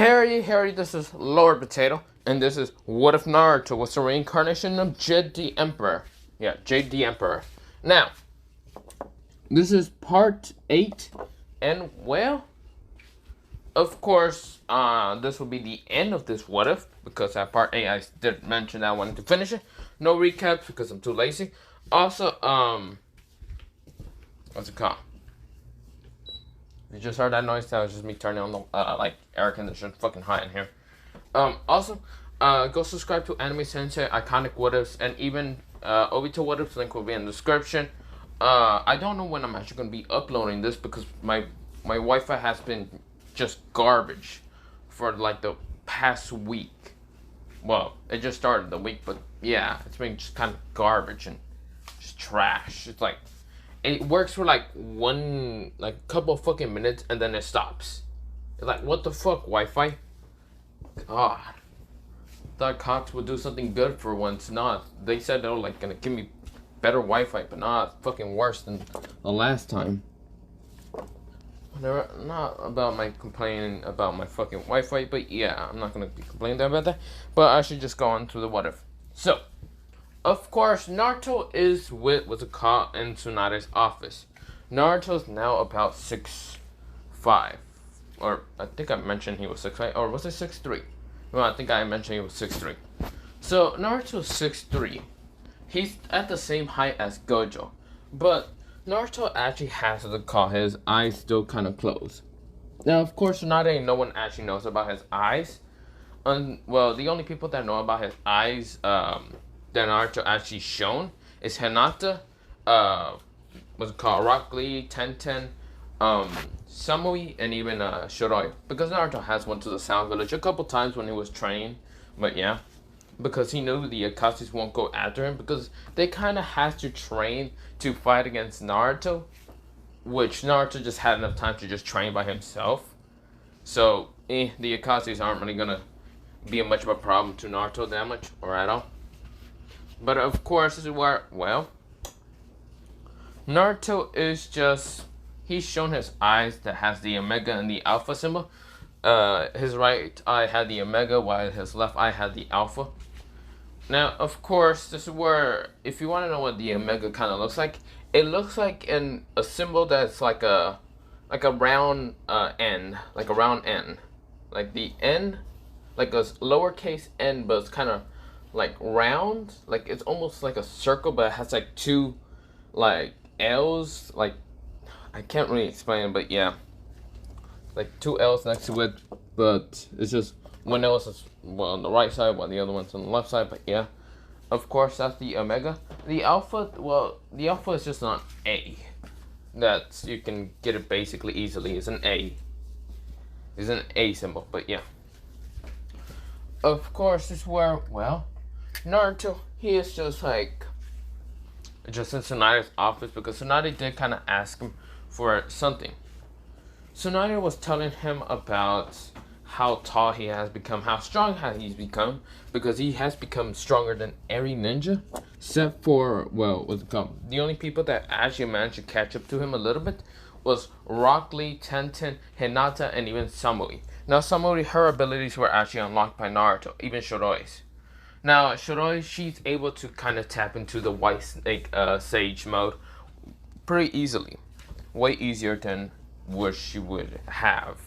Harry, this is Lord Potato, and this is What If Naruto was the reincarnation of Jade the Emperor? Yeah, Jade the Emperor. Now, this is part 8, and well, of course, this will be the end of this What If, because at part 8 I did mention that I wanted to finish it. No recaps because I'm too lazy. Also, what's it called? You just heard that noise? That was just me turning on the, air conditioner. Fucking hot in here. Also, go subscribe to Anime Sensei, Iconic What Ifs, and even, Obito What Ifs. Link will be in the description. I don't know when I'm actually going to be uploading this because my Wi-Fi has been just garbage for, like, the past week. Well, it just started the week, but yeah, it's been just kind of garbage and just trash. It's like, it works for like couple of fucking minutes and then it stops. It's like, what the fuck, Wi-Fi? God. Thought Cox would do something good for once. Nah, they said they were like gonna give me better Wi-Fi, but nah, it's fucking worse than the last time. Not about my complaining about my fucking Wi-Fi, but yeah, I'm not gonna be complaining about that. But I should just go on to the what if. So, of course, Naruto is with what's it called in Tsunade's office. Naruto's now about 6'5", or I think I mentioned he was 6'5", or was it 6'3"? Well, I think I mentioned he was 6'3". So Naruto's 6'3". He's at the same height as Gojo, but Naruto actually has to call his eyes still kind of closed. Now, of course, Tsunade, no one actually knows about his eyes. Well, the only people that know about his eyes, that Naruto actually shown is Hinata, what's it called, Rockley, Tenten, Samui, and even Shiroi. Because Naruto has went to the Sound Village a couple times when he was training, but yeah, because he knew the Akatsuki won't go after him because they kind of has to train to fight against Naruto, which Naruto just had enough time to just train by himself. So the Akatsuki aren't really gonna be much of a problem to Naruto that much or at all. But of course, this is where, well, Naruto is just, he's shown his eyes that has the Omega and the Alpha symbol. His right eye had the Omega, while his left eye had the Alpha. Now, of course, this is where, if you want to know what the Omega kind of looks like, it looks like a symbol that's like a round N, like a round N. Like the N, like a lowercase n, but it's kind of like round, like it's almost like a circle, but it has like two like L's, like I can't really explain it, but yeah, like two L's next to it, but it's just one L is well on the right side while the other one's on the left side. But yeah, of course, that's the Omega. The Alpha, well, the Alpha is just an A. That's, you can get it basically easily. It's an A. It's an A symbol, but yeah. Of course, this is where, well, Naruto, he is just like, just in Tsunade's office, because Tsunade did kind of ask him for something. Tsunade was telling him about how tall he has become, how strong he's become, because he has become stronger than every ninja, except for, well, what's it called? The only people that actually managed to catch up to him a little bit was Rockley, Tenten, Hinata, and even Samui. Now, Samui, her abilities were actually unlocked by Naruto, even Shiroi's. Now, Shiroi, she's able to kind of tap into the White Snake Sage mode pretty easily. Way easier than what she would have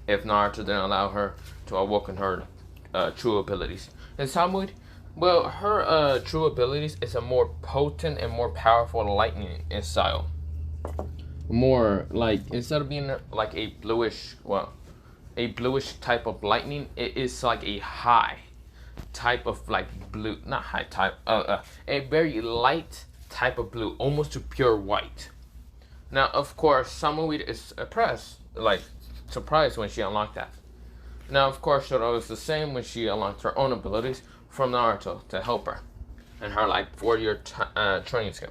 if Naruto didn't allow her to awaken her true abilities. And Samui, well, her true abilities is a more potent and more powerful lightning style. More like, instead of being like a bluish type of lightning, it is like a high type of like blue, not high type, a very light type of blue, almost to pure white. Now, of course, Samui is surprised when she unlocked that. Now, of course, Shiro is the same when she unlocked her own abilities from Naruto to help her in her like 4-year training scheme.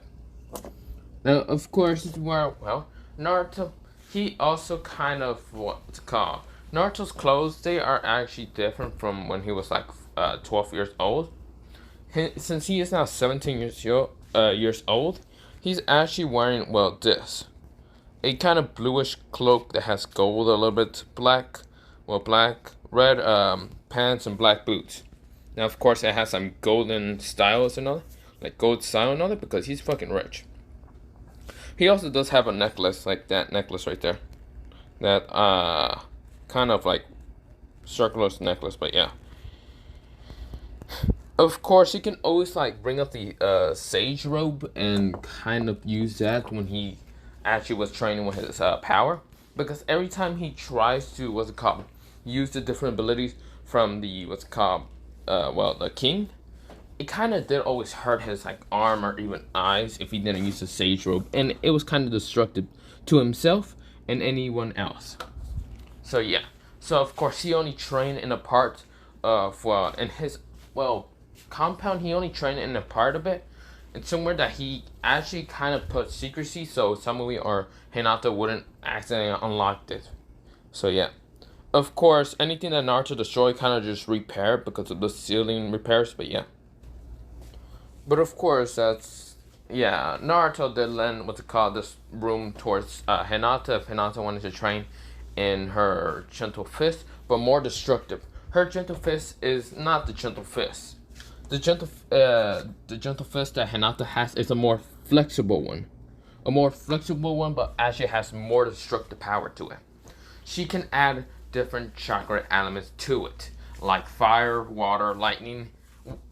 Now, of course, this is where, well, Naruto, he also kind of, what's it called? Naruto's clothes, they are actually different from when he was like 12 years old. Since he is now 17 years old, he's actually wearing, well, this. A kind of bluish cloak that has gold, a little bit black, red pants and black boots. Now, of course, it has some golden styles and all, like gold style and all that, because he's fucking rich. He also does have a necklace, like that necklace right there. That, kind of like circular necklace, but yeah. Of course, he can always like bring up the sage robe and kind of use that when he actually was training with his power. Because every time he tries to, what's it called, use the different abilities from the, what's it called, the king, it kind of did always hurt his like arm or even eyes if he didn't use the sage robe, and it was kind of destructive to himself and anyone else. So yeah, so of course he only trained in a part of in his compound. He only trained in a part of it, and somewhere that he actually kind of put secrecy so Samui or Hinata wouldn't accidentally unlock it. So yeah. Of course, anything that Naruto destroyed kind of just repaired because of the ceiling repairs, but yeah. But of course, Naruto did lend what's it called, this room towards Hinata if Hinata wanted to train in her gentle fist, but more destructive. Her gentle fist is not the gentle fist. The gentle fist that Hinata has is a more flexible one. A more flexible one, but actually has more destructive power to it. She can add different chakra elements to it, like fire, water, lightning.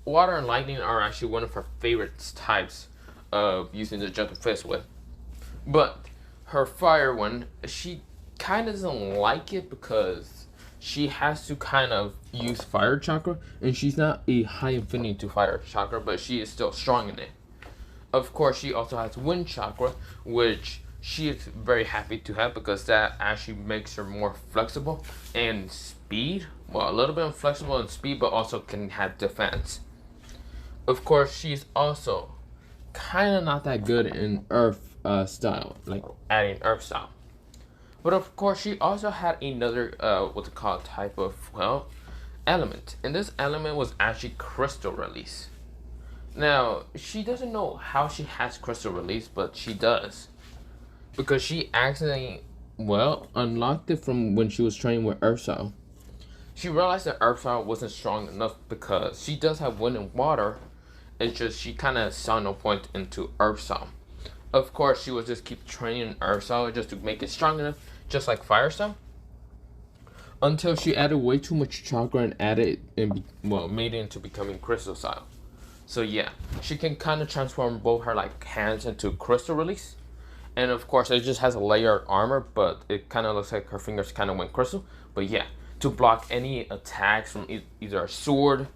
Water and lightning are actually one of her favorite types of using the gentle fist with. But her fire one, she kind of doesn't like it because she has to kind of use fire chakra, and she's not a high affinity to fire chakra, but she is still strong in it. Of course, she also has wind chakra, which she is very happy to have because that actually makes her more flexible and speed. Well, a little bit flexible and speed, but also can have defense. Of course, she's also kind of not that good in earth style, like adding earth style. But of course, she also had another type of element, and this element was actually crystal release. Now, she doesn't know how she has crystal release, but she does. Because she accidentally, unlocked it from when she was training with Earth Style. She realized that Earth Style wasn't strong enough because she does have wind and water. It's just she kind of saw no point into Earth Style. Of course, she would just keep training Earth Style just to make it strong enough, just like Fire Style. Until she added way too much chakra and made it into becoming Crystal Style. So yeah, she can kind of transform both her like hands into crystal release. And of course, it just has a layer of armor, but it kind of looks like her fingers kind of went crystal. But yeah, to block any attacks from either a sword,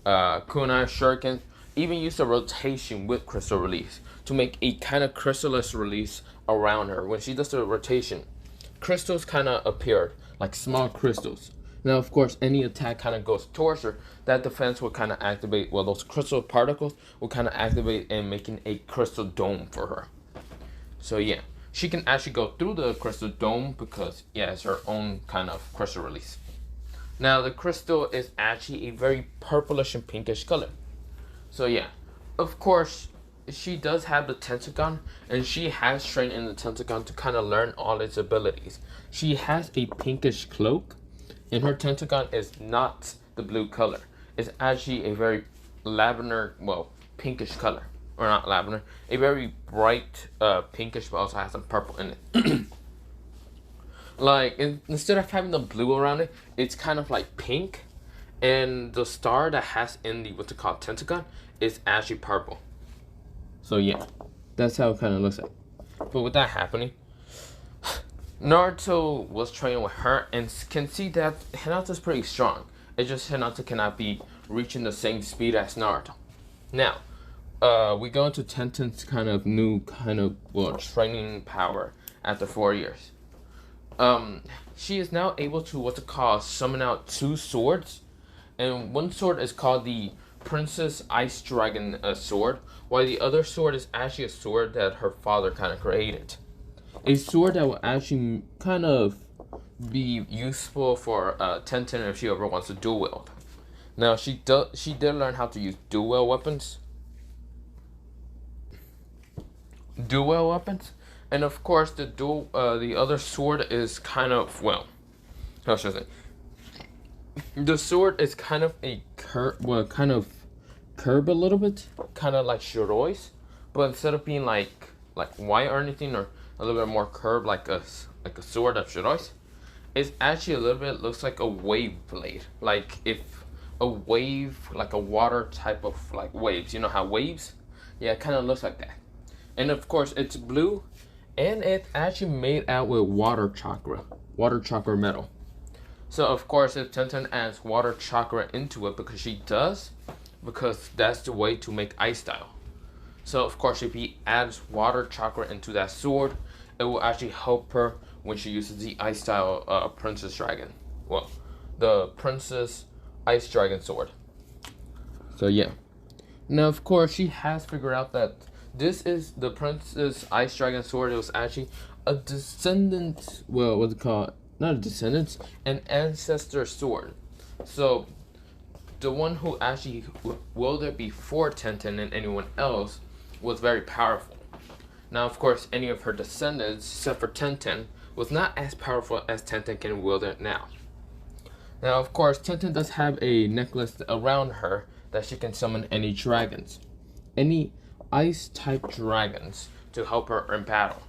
kunai, shuriken, even use the rotation with crystal release to make a kind of crystalless release around her. When she does the rotation, crystals kind of appear, like small crystals. Now, of course, any attack kind of goes towards her. That defense will kind of activate, those crystal particles will kind of activate and making a crystal dome for her. So yeah, she can actually go through the crystal dome because, it's her own kind of crystal release. Now, the crystal is actually a very purplish and pinkish color. So yeah, of course, she does have the Tentagon, and she has trained in the Tentagon to kind of learn all its abilities. She has a pinkish cloak, and her Tentagon is not the blue color. It's actually a very lavender, pinkish color. Or not lavender, a very bright pinkish, but also has some purple in it. Instead of having the blue around it, it's kind of like pink, and the star that has in the Tentagon is actually purple. So yeah, that's how it kind of looks like. But with that happening, Naruto was training with her and can see that Hinata's pretty strong. It's just Hinata cannot be reaching the same speed as Naruto. Now, we go into Tenten's kind of new training power after 4 years. She is now able to summon out 2 swords, and one sword is called the Princess Ice Dragon sword, while the other sword is actually a sword that her father kind of created. A sword that will actually kind of be useful for Tenten if she ever wants to dual wield. Now, she did learn how to use dual wield weapons. And of course, the other sword is kind of, how should I say? The sword is kind of a curve a little bit, kind of like Shiroi's, but instead of being like white or anything, or a little bit more curved like a sword of Shiroi's, it's actually a little bit looks like a wave blade, like if a wave, like a water type of like waves. You know how waves? Yeah, it kind of looks like that. And of course, it's blue, and it's actually made out with water chakra metal. So of course, if Tenten adds water chakra into it, because that's the way to make ice style. So of course, if he adds water chakra into that sword, it will actually help her when she uses the ice style princess dragon. Well, the princess ice dragon sword. So yeah. Now of course, she has figured out that this is the princess ice dragon sword. It was actually a descendant. Well, what's it called? Not a descendant, an ancestor sword. So the one who actually wielded it before Tenten and anyone else was very powerful. Now, of course, any of her descendants, except for Tenten, was not as powerful as Tenten can wield it now. Now, of course, Tenten does have a necklace around her that she can summon any dragons, any ice-type dragons to help her in battle.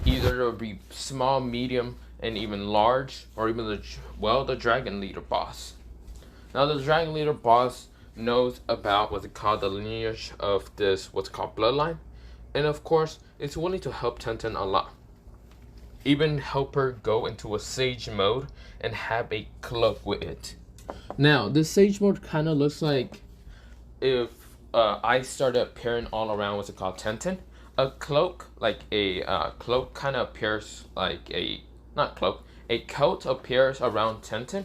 Either it will be small, medium, and even large, or even the dragon leader boss. Now, the dragon leader boss knows about what's called the lineage of this what's called bloodline, and of course, it's willing to help Tenten a lot. Even help her go into a sage mode and have a cloak with it. Now, this sage mode kind of looks like if ice started appearing all around what's it called Tenten. A cloak, like a cloak, kind of appears like a coat appears around Tenten,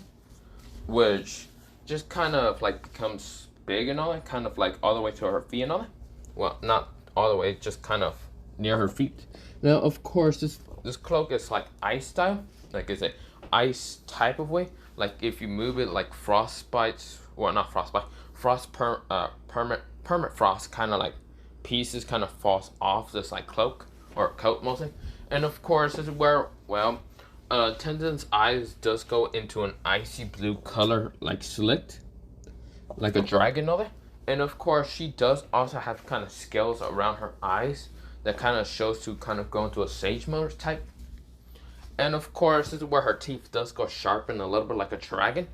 which just kind of like becomes big and all that, kind of like all the way to her feet and all that. Well, not all the way, just kind of near her feet. Now, of course, this cloak is like ice style, like it's a ice type of way. Like if you move it, like frostbite, well, not frostbite, permit frost, kind of like pieces kind of falls off this like cloak or coat mostly. And of course, this is where Tenten's eyes does go into an icy blue color, like slit, like a dragon over. And of course, she does also have kind of scales around her eyes that kind of shows to kind of go into a sage mode type. And of course, this is where her teeth does go sharpened a little bit like a dragon.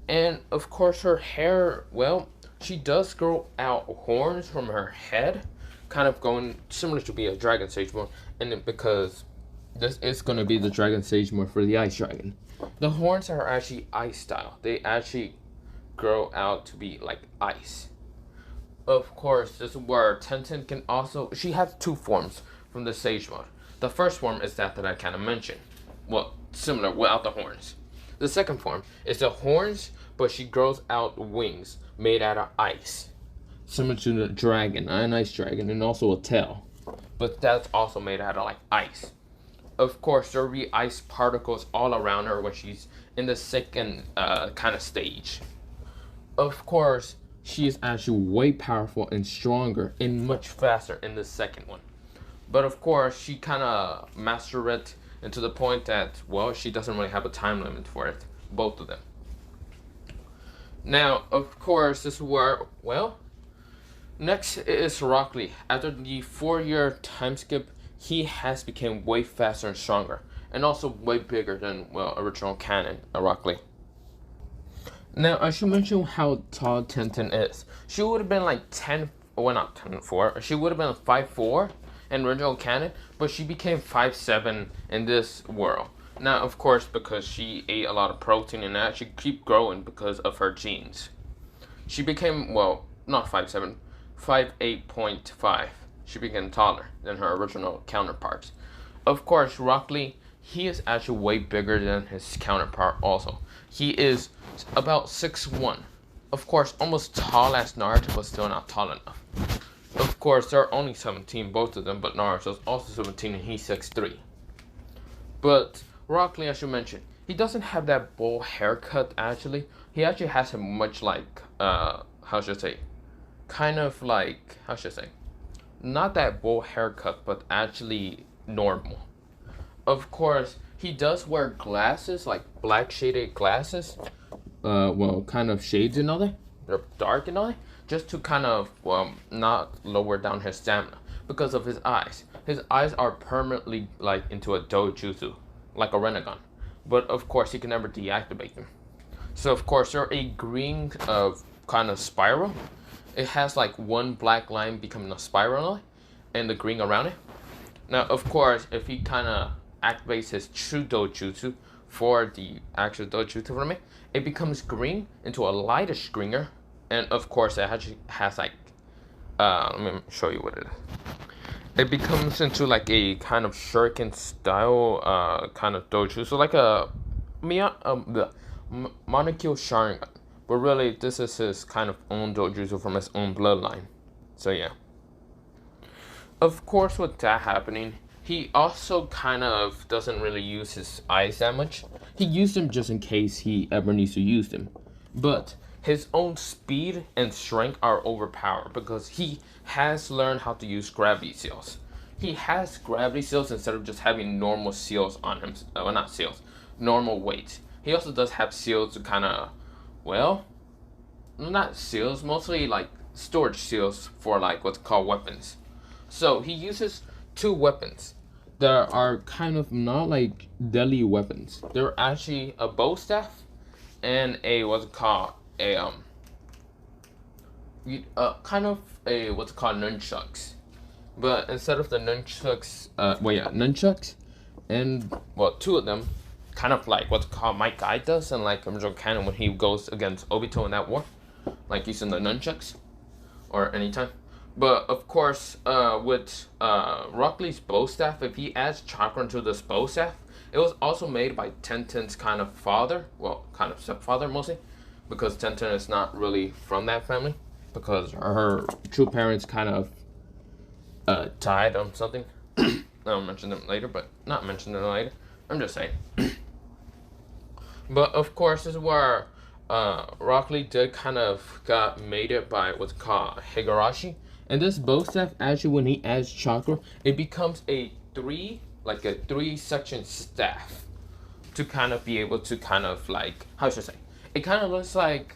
And of course, her hair, well, she does grow out horns from her head, kind of going similar to be a dragon sage mode. And because this is going to be the dragon sage mode for the ice dragon, the horns are actually ice style. They actually grow out to be like ice. Of course, this is where Tenten can also, she has two forms from the sage mode. The first form is that I kind of mentioned. Well, similar without the horns. The second form is the horns, but she grows out wings made out of ice. Similar to the dragon, an ice dragon, and also a tail. But that's also made out of like ice. Of course, there will be ice particles all around her when she's in the second kind of stage. Of course, she is actually way powerful and stronger and much faster in the second one. But of course, she kind of mastered it and to the point that, well, she doesn't really have a time limit for it. Both of them. Now, of course, this is where, well, next is Rockley. After the 4-year time skip, he has become way faster and stronger. And also way bigger than, well, original canon, Rockley. Now, I should mention how tall Tenten is. She would have been like 10, well, not 10'4". She would have been 5'4" in original canon, but she became 5'7" in this world. Now, of course, because she ate a lot of protein and that, she keep growing because of her genes. She became, well, not 5'7", 5'8.5". She became taller than her original counterparts. Of course, Rockley, he is actually way bigger than his counterpart also. He is about 6'1". Of course, almost tall as Naruto, but still not tall enough. Of course, they're only 17, both of them, but Naruto's also 17 and he's 6'3". But Rockley, I should mention, he doesn't have that bowl haircut actually. He actually has a much like, how should I say? Kind of like, how should I say? Not that bowl haircut, but actually normal. Of course, he does wear glasses, like black shaded glasses. kind of shades and all that. They're dark and all that, just to kind of not lower down his stamina because of his eyes. His eyes are permanently like into a dojutsu, like a Renegon, but of course he can never deactivate them. So of course they're a green kind of spiral. It has like one black line becoming a spiral and the green around it. Now of course if he kind of activates his true dojutsu for the actual dojutsu from it becomes green into a lightish greener, and of course it actually has like let me show you what it is. It becomes into like a kind of shuriken style kind of dojutsu, like a the Monokyo Sharingan. But really, this is his kind of own dojutsu from his own bloodline. So yeah. Of course, with that happening, he also kind of doesn't really use his eyes that much. He used them just in case he ever needs to use them. But his own speed and strength are overpowered because he has learned how to use gravity seals. He has gravity seals instead of just having normal seals on him. Well, not seals, normal weights. He also does have seals to kind of, well, not seals, mostly like storage seals for like what's called weapons. So he uses two weapons that are kind of not like deadly weapons. They're actually a bow staff and a what's called a kind of a what's called nunchucks. But instead of the nunchucks, nunchucks, and well, two of them, kind of like what's called Might Guy does, and like original canon when he goes against Obito in that war, like using the nunchucks, or anytime. But of course, with Rockley's bow staff, if he adds chakra into this bow staff, it was also made by Tenten's kind of father, well, kind of stepfather mostly, because Tenten is not really from that family, because her true parents kind of died on something. I'll mention them later, but not mention them later. I'm just saying. But of course, this is where Rockley did kind of got mated by what's called Higurashi. And this bow staff, actually, when he adds chakra, it becomes a three section staff to kind of be able to kind of like, how should I say? It kind of looks like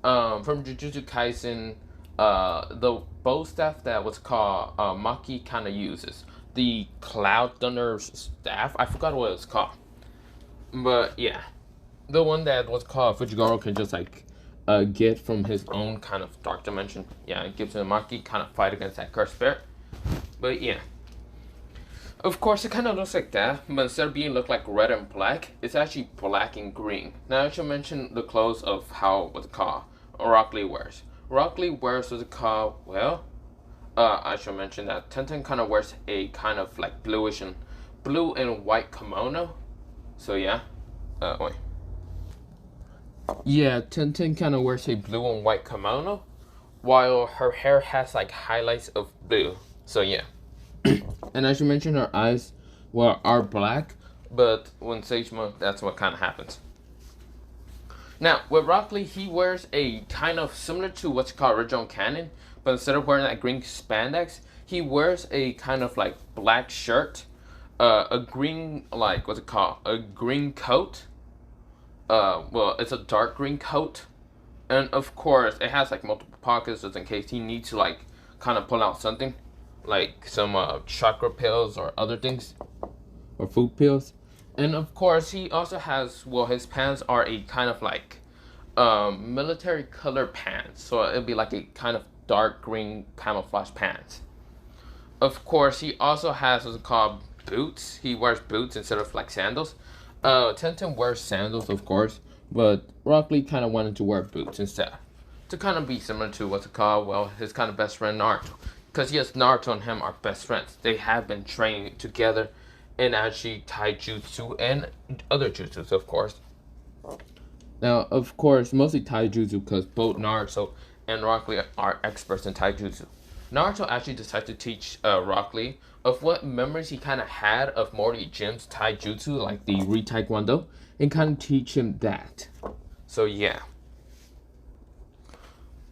from Jujutsu Kaisen, the bow staff that was called Maki kind of uses. The Cloud Thunder staff, I forgot what it's called. But yeah, the one that was called Fujiwara can just like get from his own kind of dark dimension. Yeah, it gives him Maki kind of fight against that cursed spirit. But yeah, of course it kind of looks like that, but instead of being look like red and black, it's actually black and green. Now I should mention the clothes of how what's called Rockley wears. Rockley wears what's called, well, I should mention that Tenten kind of wears a kind of like blue and white kimono. So yeah, wait. Yeah, Tenten kind of wears a blue and white kimono, while her hair has like highlights of blue. So yeah. And as you mentioned, her eyes, well, are black, but when Sage Mode, that's what kind of happens. Now, with Rockley, he wears a kind of similar to what's called original canon, but instead of wearing that green spandex, he wears a kind of like black shirt, a green, like, what's it called? A green coat. Well, it's a dark green coat. And of course, it has like multiple pockets just in case he needs to like kind of pull out something. Like some chakra pills or other things. Or food pills. And of course, he also has, well, his pants are a kind of like military color pants. So it'd be like a kind of dark green camouflage pants. Of course, he also has what's called boots. He wears boots instead of like sandals. Tenten wears sandals, of course, but Rockley kind of wanted to wear boots instead. To kind of be similar to what's it called, well, his kind of best friend Naruto. Because yes, Naruto and him are best friends. They have been training together in actually taijutsu and other jutsus, of course. Now, of course, mostly taijutsu because both Naruto and Rockley are experts in taijutsu. Naruto actually decided to teach Rockley of what memories he kind of had of Morty Jim's taijutsu, like the Re-Taekwondo, and kind of teach him that. So yeah.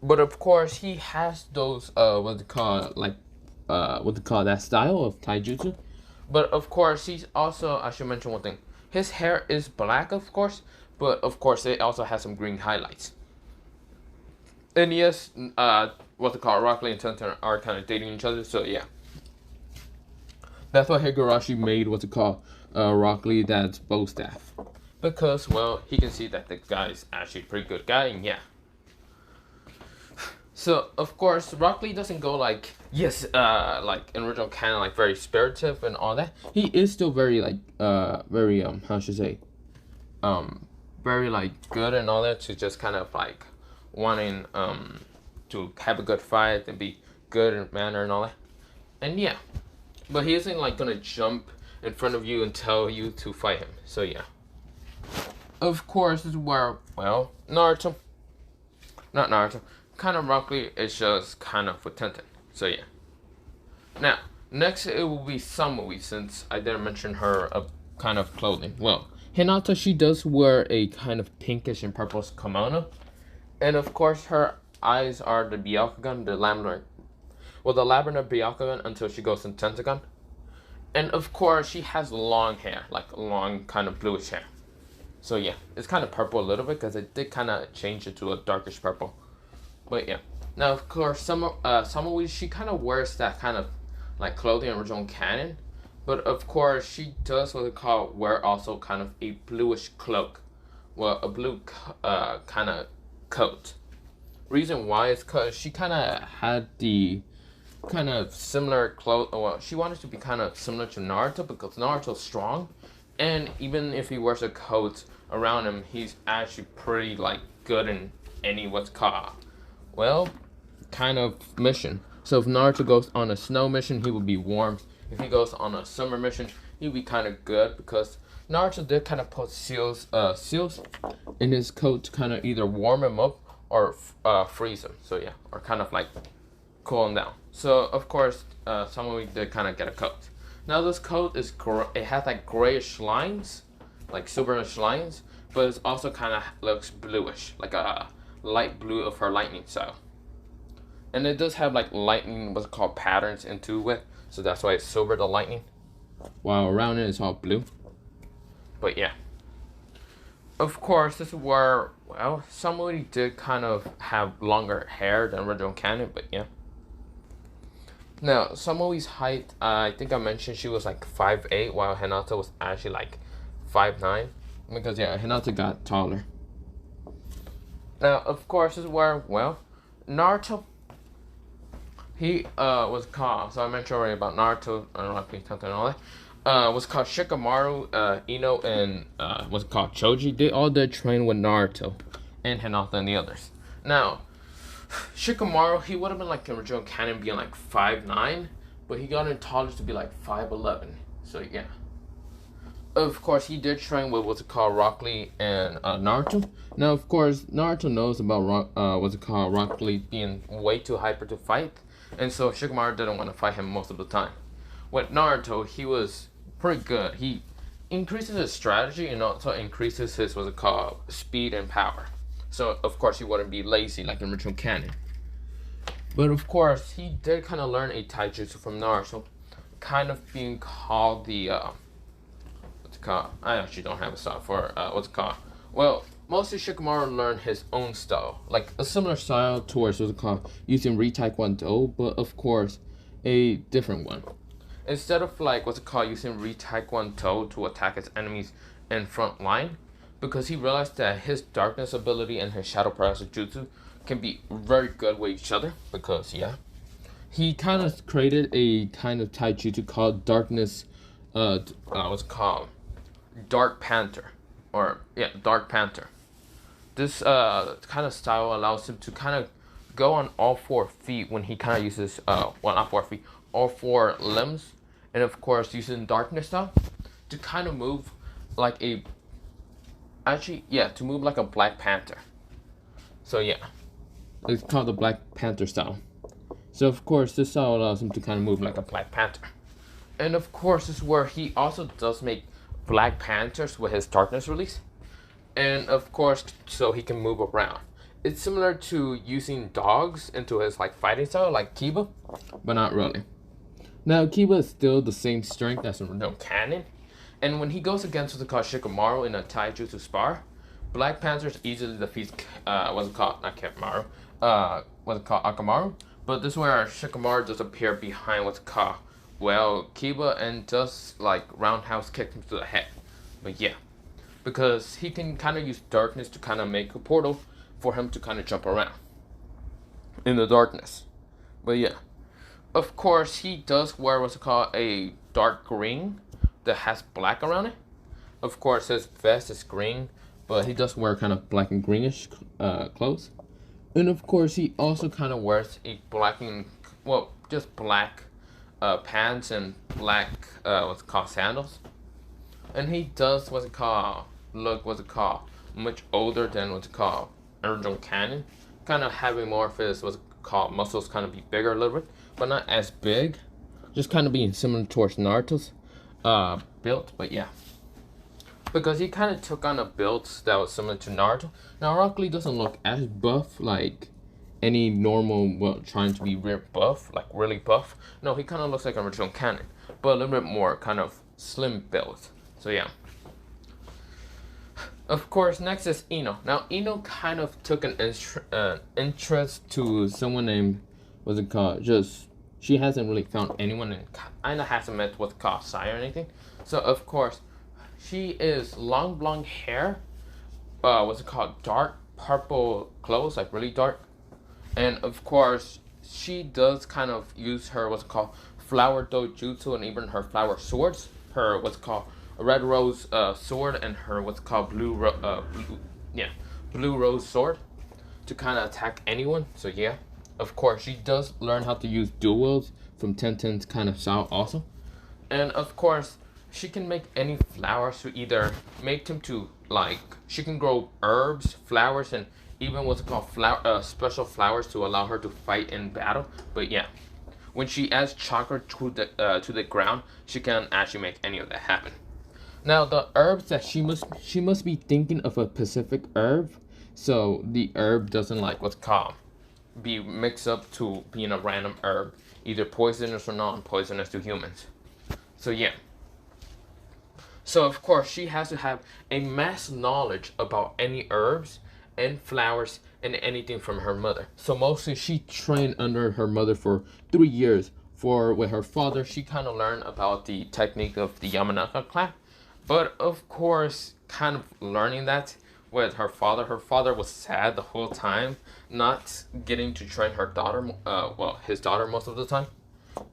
But of course, he has those, that style of taijutsu. But of course, he's also, I should mention one thing. His hair is black, of course, but of course it also has some green highlights. And yes, what's it called? Rockley and Tenten are kind of dating each other, so yeah. That's why Higurashi made what's it called? Rockley that's bow staff. Because, well, he can see that the guy's actually a pretty good guy, and yeah. So, of course, Rockley doesn't go like, yes, like in original canon, like very spirited and all that. He is still very, like, how should I say, very, like, good and all that, to just kind of, like, wanting, to have a good fight and be good in manner and all that. And yeah, but he isn't, like, gonna jump in front of you and tell you to fight him, so yeah. Of course, this is where, well, not Naruto, kind of Rockley is just kind of with Tenten, so yeah. Now, next it will be Samui, since I didn't mention her kind of clothing. Well, Hinata, she does wear a kind of pinkish and purplish kimono, and of course her eyes are the Byakugan, the Labyrinth Byakugan until she goes in Tentagon. And of course she has long hair, like long kind of bluish hair. So yeah, it's kind of purple a little bit because it did kind of change it to a darkish purple. But yeah, now of course Samui, she kind of wears that kind of like clothing in original canon, but of course she does what they call wear also kind of a bluish cloak, well, a blue kind of coat. Reason why is because she kind of had the kind of similar clothes. Well, she wanted to be kind of similar to Naruto because Naruto's strong, and even if he wears a coat around him, he's actually pretty like good in any what's called, well, kind of mission. So if Naruto goes on a snow mission, he will be warm. If he goes on a summer mission, he'll be kind of good because Naruto did kind of put seals in his coat to kind of either warm him up or freeze him. So yeah, or kind of like cool him down. So of course, Samui did kind of get a coat. Now this coat is it has like grayish lines, like silverish lines, but it also kind of looks bluish, like a light blue of her lightning style. And it does have like lightning, what's called patterns into it, so that's why it's silver, the lightning, while around it is all blue. But yeah, of course, this is where, well, somebody did kind of have longer hair than original canon, but yeah. Now, Samui's height, I think I mentioned she was like 5'8", while Hinata was actually like 5'9", because yeah, Hinata got taller. Now, of course, this is where, well, Naruto, he was called, so I mentioned already about Naruto, and all that. Was called Shikamaru, Ino, and was called Choji. They all did train with Naruto and Hinata and the others. Now, Shikamaru, he would have been like in original canon being like 5'9", but he got in taller to be like 5'11". So yeah. Of course, he did train with what's it called Rockley and Naruto. Now, of course, Naruto knows about what's it called Rockley being way too hyper to fight, and so Shikamaru didn't want to fight him most of the time. With Naruto, he was pretty good. He increases his strategy and also increases his what's it called speed and power. So of course he wouldn't be lazy like in original canon. But of course he did kind of learn a taijutsu from Naruto, kind of being called the what's it called? I actually don't have a style for what's it called. Well, mostly Shikamaru learned his own style, like a similar style towards what's it called using Re-Taekwondo, but of course a different one. Instead of like what's it called using Re-Taekwondo to attack his enemies in front line, because he realized that his darkness ability and his shadow paralysis jutsu can be very good with each other. Because yeah, he kind of created a kind of taijutsu called darkness, what's it called, Dark Panther, or yeah, Dark Panther. This kind of style allows him to kind of go on all 4 feet when he kind of uses well, not 4 feet, all 4 limbs, and of course using darkness style to kind of move like a to move like a Black Panther. So yeah, it's called the Black Panther style. So of course this style allows him to kind of move like a Black Panther. And of course this is where he also does make Black Panthers with his darkness release. And of course, so he can move around. It's similar to using dogs into his like fighting style, like Kiba, but not really. Now Kiba is still the same strength as in no canon. And when he goes against what's called Shikamaru in a taijutsu spar, Black Panther easily defeats what's it called? Not Kamaru. What's it called? Akamaru. But this is where Shikamaru does appear behind what's called, well, Kiba, and just like roundhouse kick him to the head. But yeah, because he can kind of use darkness to kind of make a portal for him to kind of jump around in the darkness. But yeah, of course he does wear what's it called, a dark green that has black around it. Of course his vest is green, but he does wear kind of black and greenish clothes. And of course he also kind of wears a black and, well, just black pants and black what's it called, sandals. And he does what's it called, look what's it called, much older than what's it called, original canon. Kind of having more of his what's it called, muscles kind of be bigger a little bit, but not as big. Just kind of being similar towards Naruto's build, but yeah. Because he kind of took on a build that was similar to Naruto. Now Rockley doesn't look as buff like any normal, well, trying to be real buff, like really buff. No, he kind of looks like original canon, but a little bit more kind of slim build. So yeah. Of course, next is Ino. Now Ino kind of took an interest to someone named, what's it called? Just, she hasn't really found anyone, and kind of hasn't met what's called Sai or anything. So of course, she is long blonde hair, what's it called, dark purple clothes, like really dark. And of course, she does kind of use her what's it called, flower dojutsu, and even her flower swords. Her what's it called, a red rose sword, and her what's called blue rose sword, to kind of attack anyone. So yeah, of course she does learn how to use dual wields from Tenten's kind of style also. And of course she can make any flowers to either make them to, like, she can grow herbs, flowers, and even what's called special flowers to allow her to fight in battle. But yeah, when she adds chakra to the ground, she can actually make any of that happen. Now the herbs that she must be thinking of a specific herb, so the herb doesn't, like, what's called, be mixed up to being a random herb, either poisonous or non-poisonous to humans. So yeah. So of course she has to have a mass knowledge about any herbs and flowers and anything from her mother. So mostly she trained under her mother for 3 years. For with her father, she kind of learned about the technique of the Yamanaka clap. But of course, kind of learning that with her father was sad the whole time, not getting to train her daughter, his daughter most of the time.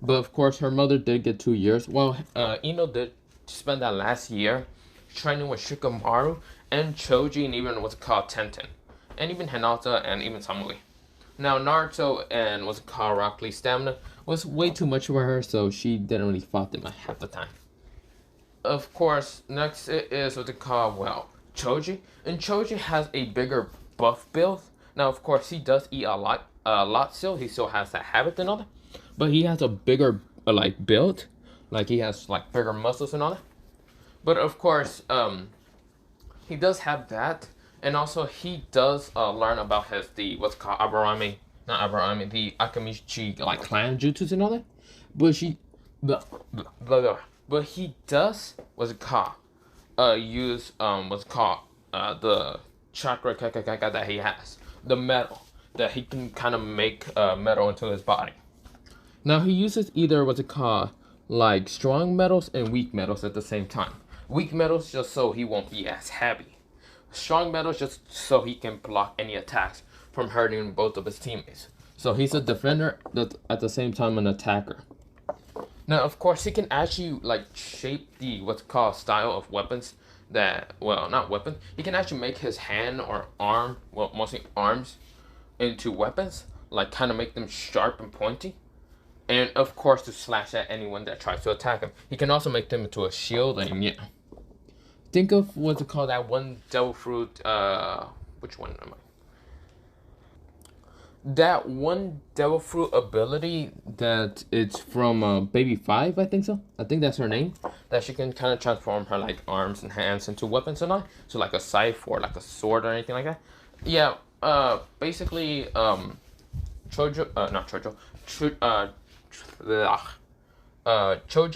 But of course, her mother did get 2 years. Well, Ino did spend that last year training with Shikamaru and Choji, and even what's called Tenten, and even Hinata, and even Samui. Now Naruto and what's called Rockley stamina was way too much for her, so she didn't really fight them half the time. Of course, next it is what's called, well, Choji, and Choji has a bigger buff build. Now of course he does eat a lot still. He still has that habit and all that, but he has a bigger like build. Like he has like bigger muscles and all that. But of course, he does have that, and also he does learn about the what's called the Akamichi, like clan jutsus and all that. But he does use the chakra kaka that he has, the metal that he can kind of make metal into his body. Now he uses either like strong metals and weak metals at the same time. Weak metals just so he won't be as heavy. Strong metals just so he can block any attacks from hurting both of his teammates. So he's a defender that's at the same time an attacker. Now of course he can actually like shape the what's called style of weapons that, well, not weapon. He can actually make his hand or arm, well, mostly arms, into weapons, like kind of make them sharp and pointy. And of course to slash at anyone that tries to attack him. He can also make them into a shield, and yeah. Think of what's it called, that one devil fruit, which one am I? That one devil fruit ability that it's from Baby 5, I think so. I think that's her name. That she can kind of transform her like arms and hands into weapons and all. So like a scythe or like a sword or anything like that. Yeah, basically, Choji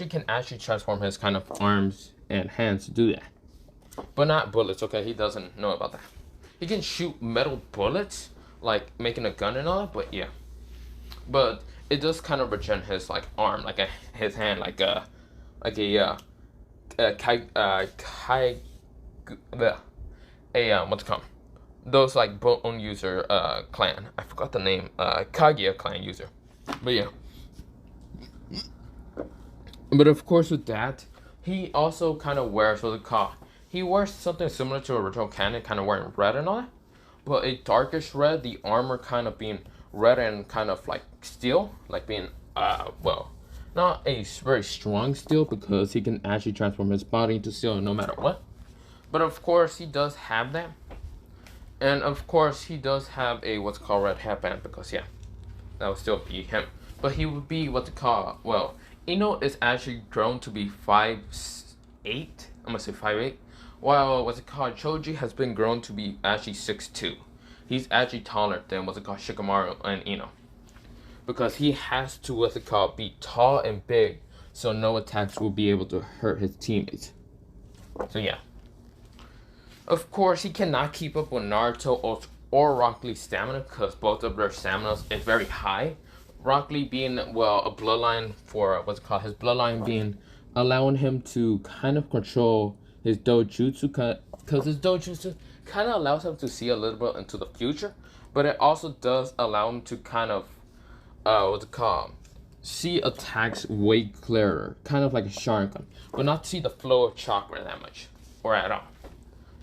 can actually transform his kind of arms and hands to do that. But not bullets, okay? He doesn't know about that. He can shoot metal bullets, like making a gun and all that, but yeah. But it does kind of regen his like arm, like his hand, like a what's it called? Those like bone user clan. I forgot the name. Kaguya clan user. But yeah. But of course with that, he also kind of wears what's it called? He wears something similar to original canon, kind of wearing red and all that. But a darkish red, the armor kind of being red and kind of like steel, like being well, not a very strong steel because he can actually transform his body into steel no matter what. But of course he does have that. And of course he does have a what's called red headband because yeah, that would still be him. But he would be what's called, well, Ino is actually grown to be 5'8". I'm gonna say 5'8". While what's it called, Choji has been grown to be actually 6'2". He's actually taller than what's it called, Shikamaru and Ino. Because he has to what's it called, be tall and big so no attacks will be able to hurt his teammates. So yeah. Of course, he cannot keep up with Naruto or Rockley's stamina because both of their stamina is very high. Rockley being, well, a bloodline for what's it called, his bloodline being allowing him to kind of control his dojutsu because his dojutsu kind of allows him to see a little bit into the future, but it also does allow him to kind of what's it called, see attacks way clearer, kind of like a Sharingan, but not see the flow of chakra that much or at all,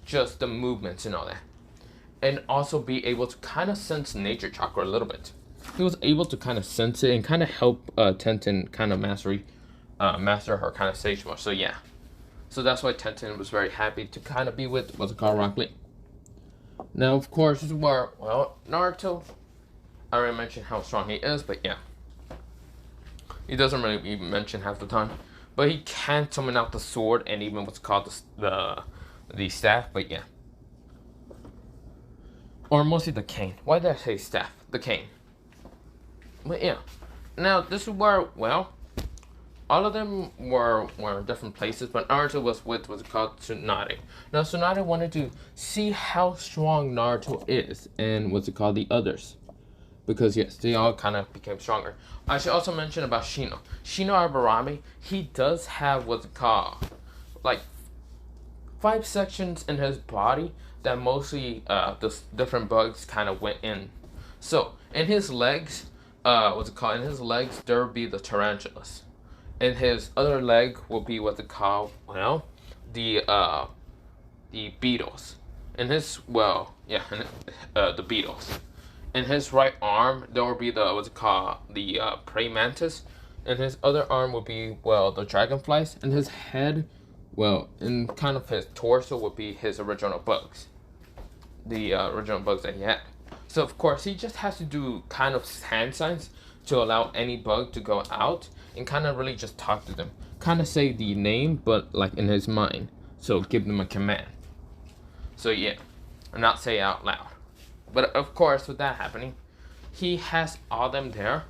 just the movements and all that, and also be able to kind of sense nature chakra a little bit. He was able to kind of sense it and kind of help Tenten kind of master her kind of stage more. So yeah, so that's why Tenten was very happy to kind of be with what's it called, Rockley. Now of course this is where, well, Naruto, I already mentioned how strong he is, but yeah, he doesn't really even mention half the time. But he can summon out the sword and even what's called the staff. But yeah, or mostly the cane. Why did I say staff? The cane. But yeah, now this is where, well, all of them were in different places, but Naruto was with what's called Tsunade. Now Tsunade wanted to see how strong Naruto is and what's it called, the others. Because yes, they all kind of became stronger. I should also mention about Shino. Shino Aburame, he does have what's it called, like 5 sections in his body that mostly the different bugs kind of went in. So in his legs, what's it called? In his legs there will be the tarantulas. In his other leg will be what's it called? Well, the beetles. In his, well, yeah, the beetles. In his right arm there will be the what's it called, the praying mantis. In his other arm will be, well, the dragonflies. In his head, well, in kind of his torso would be his original bugs, the original bugs that he had. So of course he just has to do kind of hand signs to allow any bug to go out and kind of really just talk to them, kind of say the name but like in his mind, so give them a command. So yeah, and not say it out loud. But of course with that happening, he has all them there,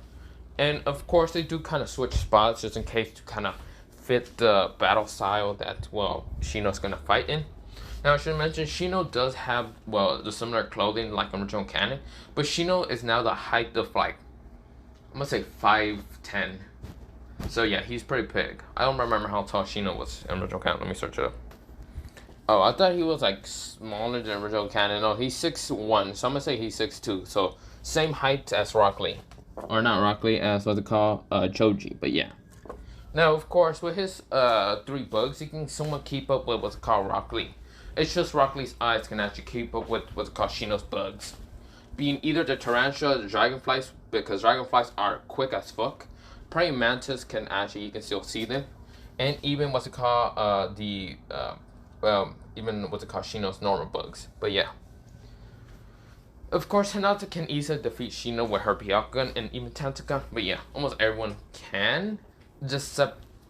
and of course they do kind of switch spots just in case to kind of fit the battle style that, well, Shino's gonna fight in. Now I should mention Shino does have, well, the similar clothing like original canon, but Shino is now the height of like, I'm gonna say 5'10". So yeah, he's pretty big. I don't remember how tall Shino was in original canon. Let me search it up. Oh, I thought he was like smaller than original canon. No, he's 6'1", so I'm gonna say he's 6'2". So same height as Rockley, or not Rockley, as what they call Choji. But yeah. Now of course with his 3 bugs, he can somewhat keep up with what's called Rockley. It's just Rockley's eyes can actually keep up with what's called Shino's bugs, being either the tarantula or the dragonflies, because dragonflies are quick as fuck. Praying mantis can actually, you can still see them, and even what's it called, well, even what's it called, Shino's normal bugs. But yeah, of course Hinata can easily defeat Shino with her Byakugan and even Tentagon. But yeah, almost everyone can, just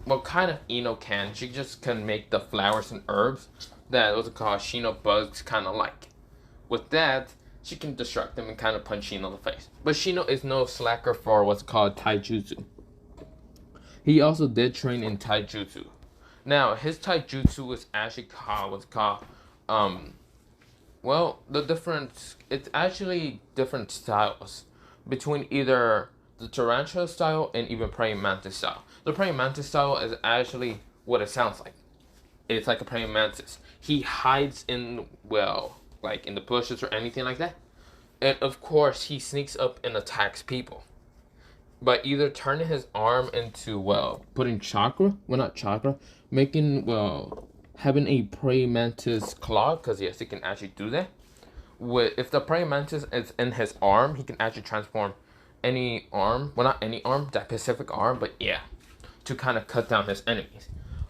well, kind of Ino can. She just can make the flowers and herbs that what's it called, Shino bugs kind of like. With that, she can distract them and kind of punch Shino in the face. But Shino is no slacker for what's called taijutsu. He also did train in taijutsu. Now his taijutsu is actually called what's called well, the difference, it's actually different styles between either the tarantula style and even praying mantis style. The praying mantis style is actually what it sounds like. It's like a praying mantis. He hides in, well, like in the bushes or anything like that. And of course, he sneaks up and attacks people by either turning his arm into, well, putting chakra, well, not chakra, making, well, having a praying mantis claw, because yes, he can actually do that. If the praying mantis is in his arm, he can actually transform any arm, well, not any arm, that specific arm, but yeah, to kind of cut down his enemies.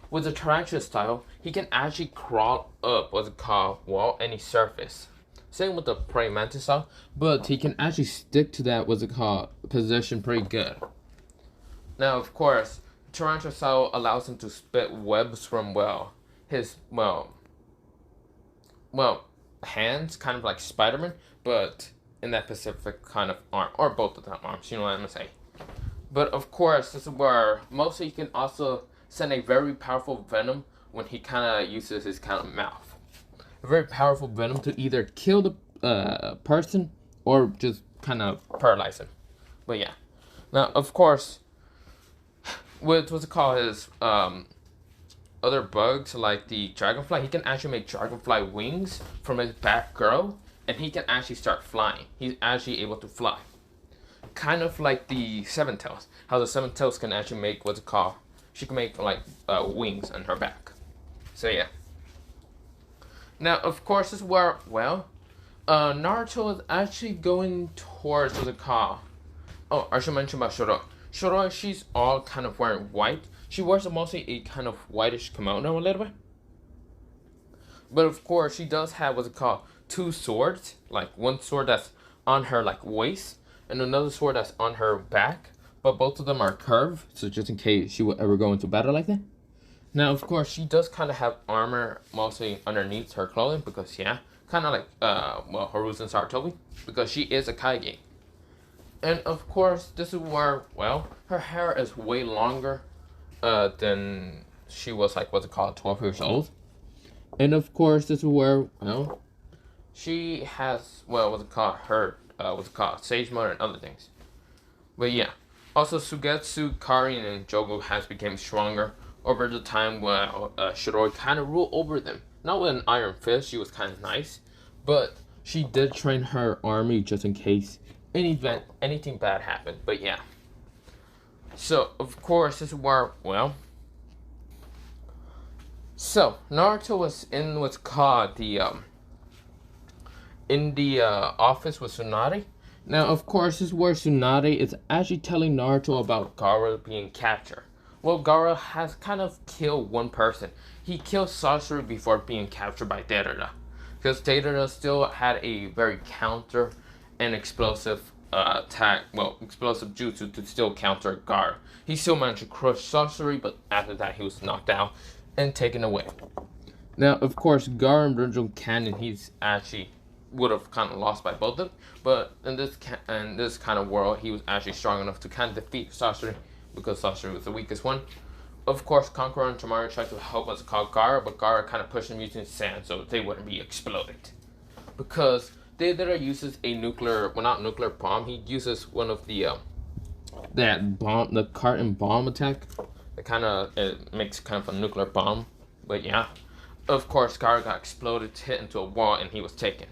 With the tarantula style, he can actually crawl up what's it called, well, any surface. Same with the praying mantis style, but he can actually stick to that what's it called position pretty good. Now, of course, tarantula style allows him to spit webs from, well, his, well, hands, kind of like Spider-Man, but in that specific kind of arm, or both of them arms, you know what I'm gonna say. But of course, this is where mostly he can also send a very powerful venom when he kind of uses his kind of mouth. A very powerful venom to either kill the person or just kind of paralyze him. But yeah. Now, of course, with what's it called, his other bugs like the dragonfly, he can actually make dragonfly wings from his back grow, and he can actually start flying. He's actually able to fly. Kind of like the seven tails. How the seven tails can actually make what's it called, she can make like wings on her back. So yeah. Now, of course, this is where, well, Naruto is actually going towards what's it called. Oh, I should mention about Shoro. Shoro, she's all kind of wearing white. She wears mostly a kind of whitish kimono a little bit. But of course, she does have what's it called, two swords. Like one sword that's on her like waist, and another sword that's on her back. But both of them are curved, so just in case she would ever go into battle like that. Now, of course, she does kind of have armor mostly underneath her clothing because, yeah, kind of like, well, Haruzen Sarutobi, because she is a Kaige. And, of course, this is where, well, her hair is way longer than she was, like, what's it called, 12 years old. And, of course, this is where, well, she has, well, what's it called, her, what's it called, Sage Mode and other things. But, yeah. Also, Sugetsu, Karin, and Jogo has become stronger over the time where Shiroi kind of ruled over them. Not with an iron fist, she was kind of nice, but she did train her army just in case anything bad happened. But yeah. So, of course, this is where, well, so Naruto was in what's called the office with Tsunade. Now, of course, this is where Tsunade is actually telling Naruto about Gaara being captured. Well, Gaara has kind of killed one person. He killed Sasori before being captured by Deidara. Because Deidara still had a very counter and explosive attack, well, explosive jutsu to still counter Gaara. He still managed to crush Sasori, but after that he was knocked out and taken away. Now, of course, Gaara and original canon, he's actually would have kind of lost by both of them. But in this kind of world, he was actually strong enough to kind of defeat Sasori, because Sasori was the weakest one. Of course, Conqueror and Tamari tried to help us call Gaara, but Gaara kind of pushed them using sand so they wouldn't be exploded. Because Deidara uses a nuclear, well, not nuclear bomb, he uses one of the, that bomb, the carton bomb attack. It kind of, it makes kind of a nuclear bomb. But yeah, of course, Gaara got exploded, hit into a wall, and he was taken.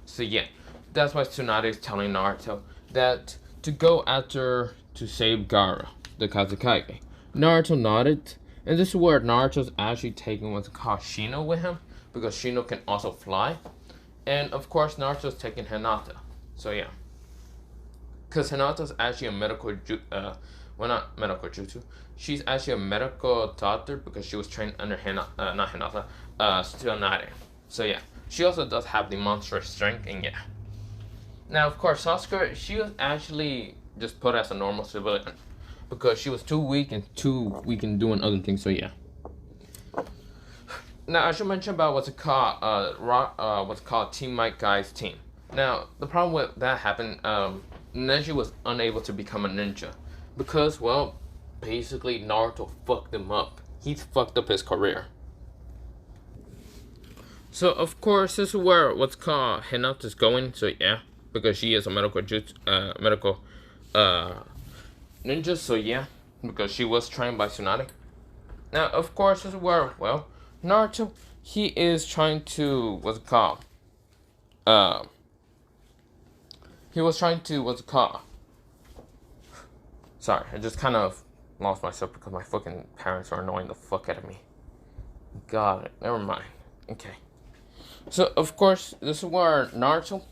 So yeah, that's why Tsunade is telling Naruto that to go after to save Gaara, the Kazekage. Naruto nodded, and this is where Naruto's actually taking what's called Shino with him, because Shino can also fly. And of course, Naruto's taking Hinata. So yeah, because Hinata's actually a medical, well, not medical jutsu. She's actually a medical doctor because she was trained under Tsunade. So yeah, she also does have the monstrous strength, and yeah. Now, of course, Sasuke, she was actually just put as a normal civilian because she was too weak in doing other things. So yeah. Now I should mention about what's it called Team Might Guy's team. Now the problem with that happened, Neji was unable to become a ninja because, well, basically Naruto fucked him up. He's fucked up his career. So of course this is where what's called Hinata's going. So yeah, because she is a medical ninja. So yeah, because she was trained by Tsunade. Now of course this is where Naruto, he is trying to what's it called he was trying to what's it called sorry, I just kind of lost myself because my fucking parents are annoying the fuck out of me. Got it, never mind. Okay. So of course this is where Naruto,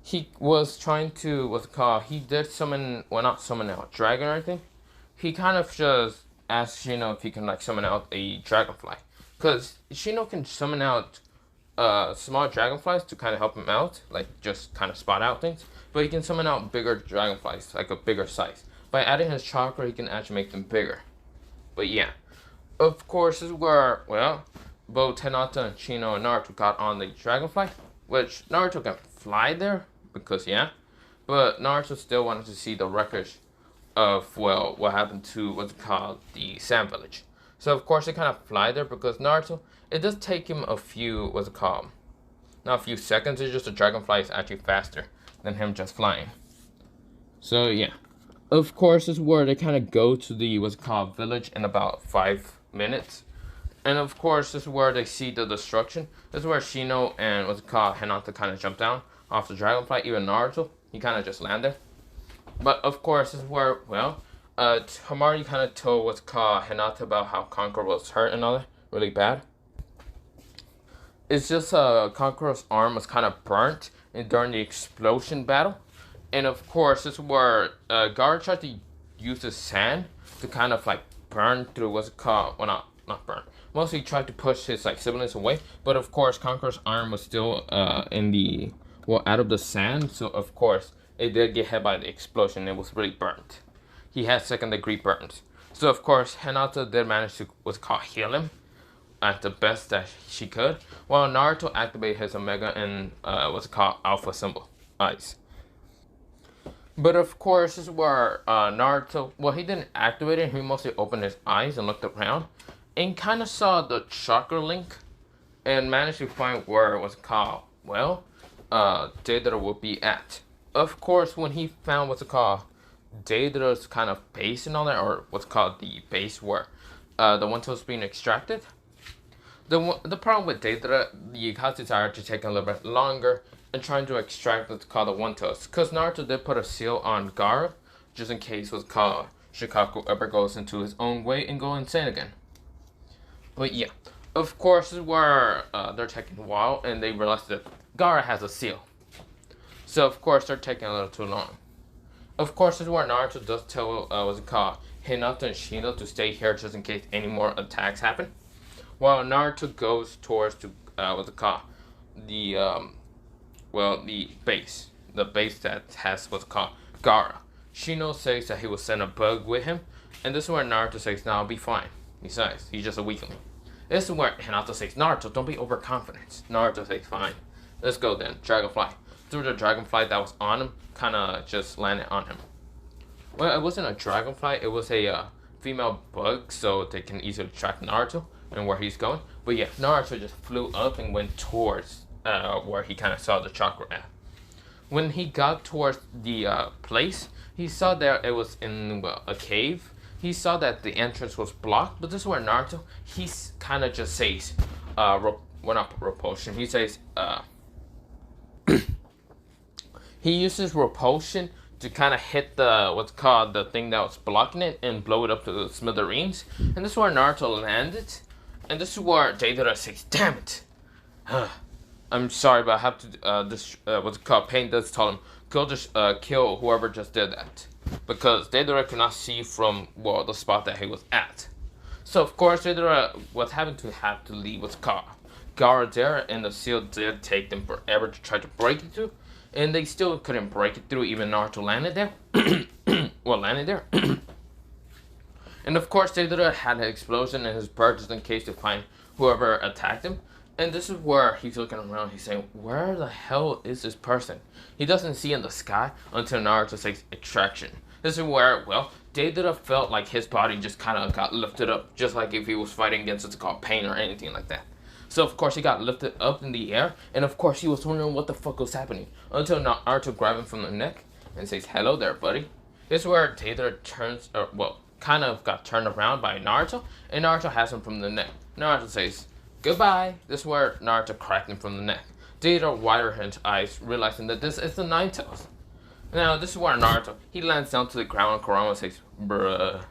he was trying to what's it called he did summon, well not summon out dragon or anything. He kind of just asked Shino if he can like summon out a dragonfly, because Shino can summon out small dragonflies to kind of help him out, like just kind of spot out things, but he can summon out bigger dragonflies, like a bigger size. By adding his chakra, he can actually make them bigger. But yeah, of course this is where both Hinata and Shino and Naruto got on the dragonfly, which Naruto can fly there because yeah, but Naruto still wanted to see the wreckage of what happened to what's called the Sand Village. So of course they kind of fly there because Naruto, it does take him a few not a few seconds. It's just the dragonfly is actually faster than him just flying. So yeah, of course this is where they kind of go to the village in about 5 minutes. And of course, this is where they see the destruction. This is where Shino and Hinata kind of jump down off the dragonfly. Even Naruto, he kind of just landed. But of course, this is where, Hamari kind of told Hinata about how Conqueror was hurt and all that, really bad. It's just Conqueror's arm was kind of burnt during the explosion battle. And of course, this is where Gaara tried to use the sand to kind of like burn through not burn. Mostly tried to push his siblings away, but of course Conqueror's arm was still out of the sand, so of course it did get hit by the explosion. It was really burnt. He had 2nd-degree burns. So of course Hinata did manage to heal him at the best that she could, while Naruto activated his Omega and Alpha symbol eyes. But of course this is where Naruto, he didn't activate it. He mostly opened his eyes and looked around and kind of saw the chakra link and managed to find where Deidara would be at. Of course, when he found Deidara's kind of base and all that, or the base where the one was being extracted. The problem with Deidara, the Yuka's desire to take a little bit longer and trying to extract the one toes, because Naruto did put a seal on Gaara just in case Shikaku ever goes into his own way and go insane again. But yeah, of course, this is where they're taking a while, and they realize that Gaara has a seal. So of course they're taking a little too long. Of course, this is where Naruto does tell Hinata and Shino to stay here just in case any more attacks happen. While Naruto goes towards the base that has Gaara. Shino says that he will send a bug with him, and this is where Naruto says, "No, I'll be fine." Besides, he's just a weakling. This is where Hinata says, "Naruto, don't be overconfident." Naruto says, "Fine, let's go then." Dragonfly. Through the dragonfly that was on him, kind of just landed on him. Well, it wasn't a dragonfly, it was a female bug, so they can easily track Naruto and where he's going. But yeah, Naruto just flew up and went towards where he kind of saw the chakra at. When he got towards the place, he saw that it was in a cave. He saw that the entrance was blocked, but this is where Naruto, he kind of just says, not repulsion, he says, he uses repulsion to kind of hit the thing that was blocking it and blow it up to the smithereens. And this is where Naruto landed, and this is where Deidara says, "Damn it, I'm sorry, but I have to, Pain does tell him, go just kill whoever just did that." Because Deidara could not see from the spot that he was at. So of course Deidara was having to leave Gaara there, and the seal did take them forever to try to break it through, and they still couldn't break it through. Even Naruto landed there. And of course Deidara had an explosion in his bird just in case to find whoever attacked him. And this is where he's looking around. He's saying, "Where the hell is this person?" He doesn't see in the sky until Naruto says extraction. This is where, Deidara felt like his body just kind of got lifted up, just like if he was fighting against what's called pain or anything like that. So of course he got lifted up in the air, and of course he was wondering what the fuck was happening until Naruto grabbed him from the neck and says, "Hello there, buddy." This is where Deidara turns, kind of got turned around by Naruto, and Naruto has him from the neck. Naruto says, "Goodbye." This is where Naruto cracked him from the neck. Deidara widened his eyes, realizing that this is the Nine Tails. Now, this is where Naruto, he lands down to the ground and Kurama says, "Bruh,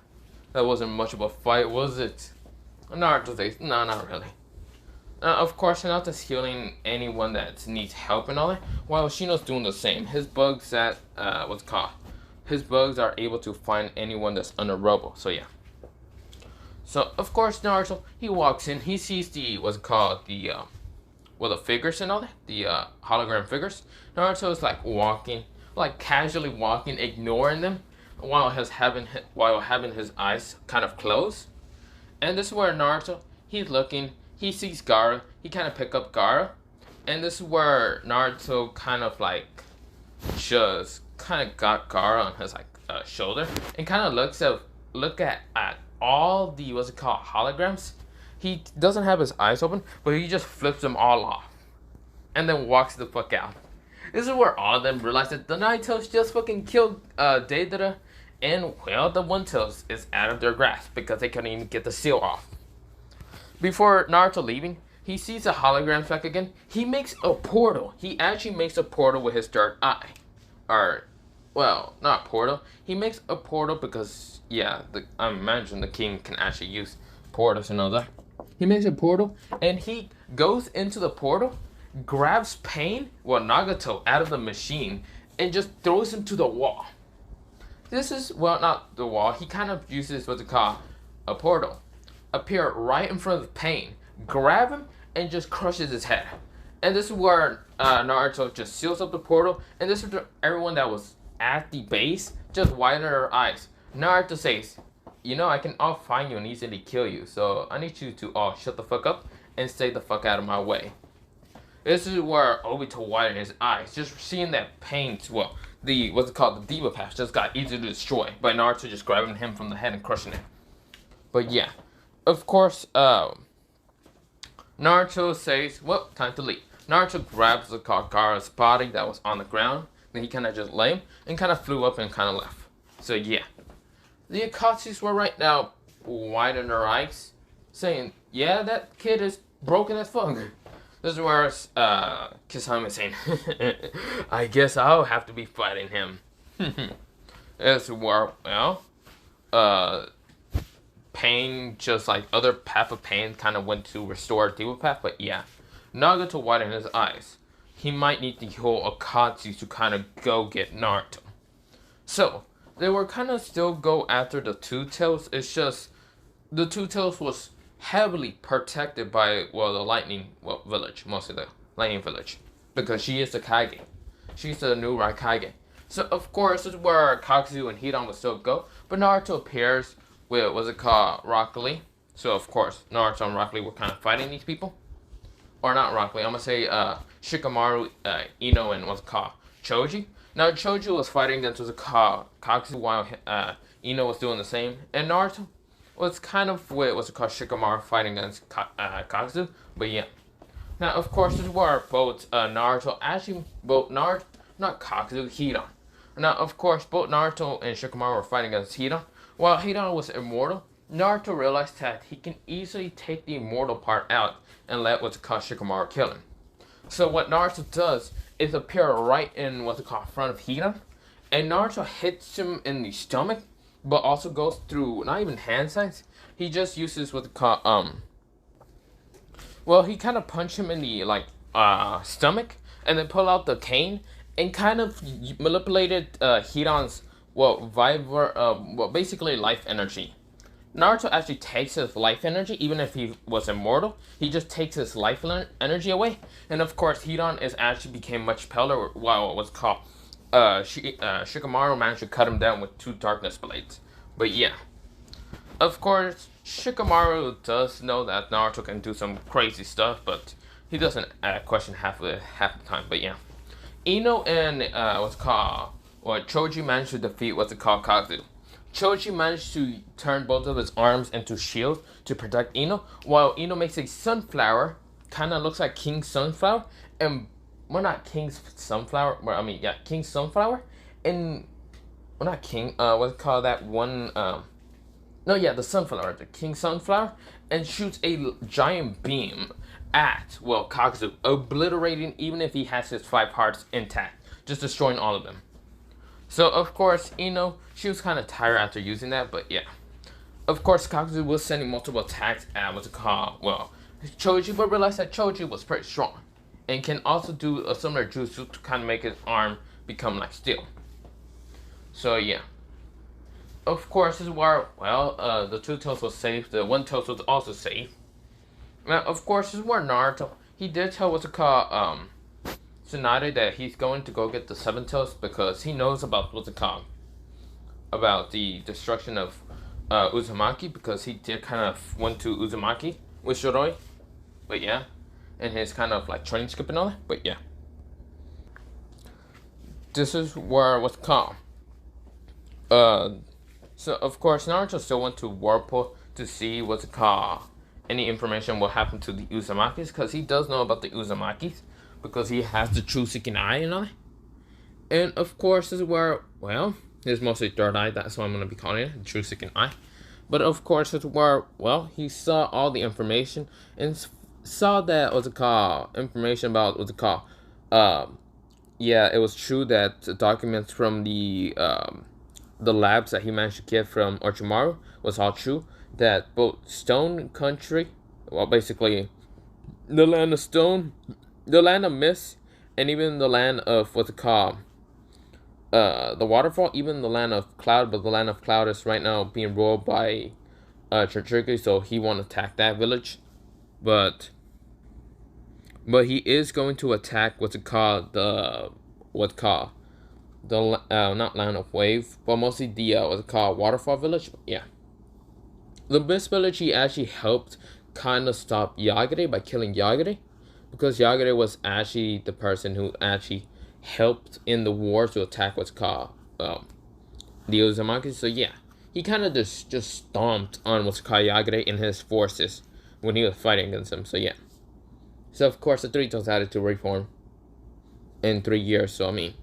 that wasn't much of a fight, was it?" Naruto says, "No, not really." Of course, Hinata's healing anyone that needs help and all that, while Shino's doing the same. His bugs his bugs are able to find anyone that's under rubble, so yeah. So, of course, Naruto, he walks in, he sees the figures and all that, the hologram figures. Naruto is like walking, like casually walking, ignoring them, while having his eyes kind of closed. And this is where Naruto, he's looking, he sees Gaara, he kind of pick up Gaara, and this is where Naruto kind of like just kind of got Gaara on his shoulder and kind of look at all the holograms. He doesn't have his eyes open, but he just flips them all off and then walks the fuck out. This is where all of them realize that the Nine Tails just fucking killed Deidara, and well, the One Tails is out of their grasp because they couldn't even get the seal off. Before Naruto leaving, he sees a hologram back again. He makes a portal. He actually makes a portal with his third eye. Or, well, not portal. He makes a portal because, yeah, I imagine the king can actually use portals and all that. He makes a portal, and he goes into the portal, grabs Nagato out of the machine, and just throws him to the wall. This is, well, not the wall. He kind of uses what's called a portal. Appear right in front of Pain, grab him, and just crushes his head. And this is where Naruto just seals up the portal, and this is where everyone that was at the base just widen their eyes. Naruto says, I can all find you and easily kill you, so I need you to all shut the fuck up and stay the fuck out of my way. This is where Obito widened his eyes, just seeing that Pain, the Diva Path just got easily destroyed by Naruto just grabbing him from the head and crushing it. But yeah. Of course, Naruto says, well, time to leave. Naruto grabs the Gaara's body that was on the ground. Then he kind of just lay him and kind of flew up and kind of left. So yeah. The Akatsu's were right now widening their eyes, saying, yeah, that kid is broken as fuck. This is where Kisame is saying, I guess I'll have to be fighting him. This is where, well, Pain, just like other Path of Pain, kind of went to restore Diva Path, but yeah. Nagato widened his eyes. He might need the whole Akatsu to kind of go get Naruto. So, they were kind of still go after the Two Tails. It's just, the Two Tails was heavily protected by, the Lightning Village, mostly the Lightning Village. Because she is the Kage. She's the new Raikage. So, of course, this is where Kakuzu and Hidan will still go, but Naruto appears with, Rockley. So, of course, Naruto and Rockley were kind of fighting these people. Or not Rockley, I'm going to say Shikamaru, Ino, and Choji. Now, Choji was fighting against Kakuzu while Ino was doing the same. And Naruto was kind of with Shikamaru fighting against Kakuzu. But yeah. Now, of course, this is where both not Kakuzu, Hidan. Now, of course, both Naruto and Shikamaru were fighting against Hidan. While Hidan was immortal, Naruto realized that he can easily take the immortal part out and let Shikamaru kill him. So what Naruto does is appear right in front of Hidan, and Naruto hits him in the stomach, but also goes through not even hand signs. He just uses he kind of punched him in the stomach, and then pull out the cane and kind of manipulated Hidan's basically life energy. Naruto actually takes his life energy, even if he was immortal. He just takes his life energy away. And of course, Hidan actually became much paler while Shikamaru managed to cut him down with 2 darkness blades. But yeah. Of course, Shikamaru does know that Naruto can do some crazy stuff, but he doesn't question half the time. But yeah. Ino and Choji managed to defeat Kakuzu. Choji managed to turn both of his arms into shields to protect Ino, while Ino makes a sunflower, kind of looks like King Sunflower, and well, not King's Sunflower, well, I mean, yeah, King Sunflower, and well, not King, what's it called, that one, no, yeah, the Sunflower, the King Sunflower, and shoots a giant beam at, well, Kakuzu, obliterating even if he has his 5 hearts intact, just destroying all of them. So, of course, Ino, she was kind of tired after using that, but yeah. Of course, Kakuzu was sending multiple attacks at what's it called, well, Choji, but realized that Choji was pretty strong, and can also do a similar jutsu to kind of make his arm become like steel. So, yeah. Of course, this is where, well, the 2 toes was safe, the 1 toe was also safe. Now, of course, this is where Naruto, he did tell what's it called, Tsunade that he's going to go get the 7 toes because he knows about what's it called, about the destruction of Uzumaki, because he did kind of went to Uzumaki with Shiroi, but yeah, and his kind of like training skip and all that, but yeah. This is where what's called, so of course Naruto still went to Whirlpool to see what's it called, any information will happen to the Uzumakis, because he does know about the Uzumakis, because he has the true seeking eye and all that. And of course, this is where, well, his mostly third eye, that's what I'm going to be calling it, the true seeking eye. But of course, this is where, well, he saw all the information and saw that, what's it called, information about, what's it called, yeah, it was true that the documents from the labs that he managed to get from Orochimaru was all true, that both Stone Country, well, basically, the land of Stone, the land of Mist, and even the land of what's it called, the waterfall, even the land of Cloud, but the land of Cloud is right now being ruled by Tsuchiguchi, so he won't attack that village, but he is going to attack what's it called, the not land of Wave, but mostly the what's it called, waterfall village. Yeah, the Mist village, he actually helped kind of stop Yagare by killing Yagare, because Yagare was actually the person who actually helped in the war to attack what's called the Uzumaki. So yeah, he kind of just stomped on what's called Yagare in his forces when he was fighting against him. So yeah. So of course the 3 toes had to reform in 3 years. So I mean,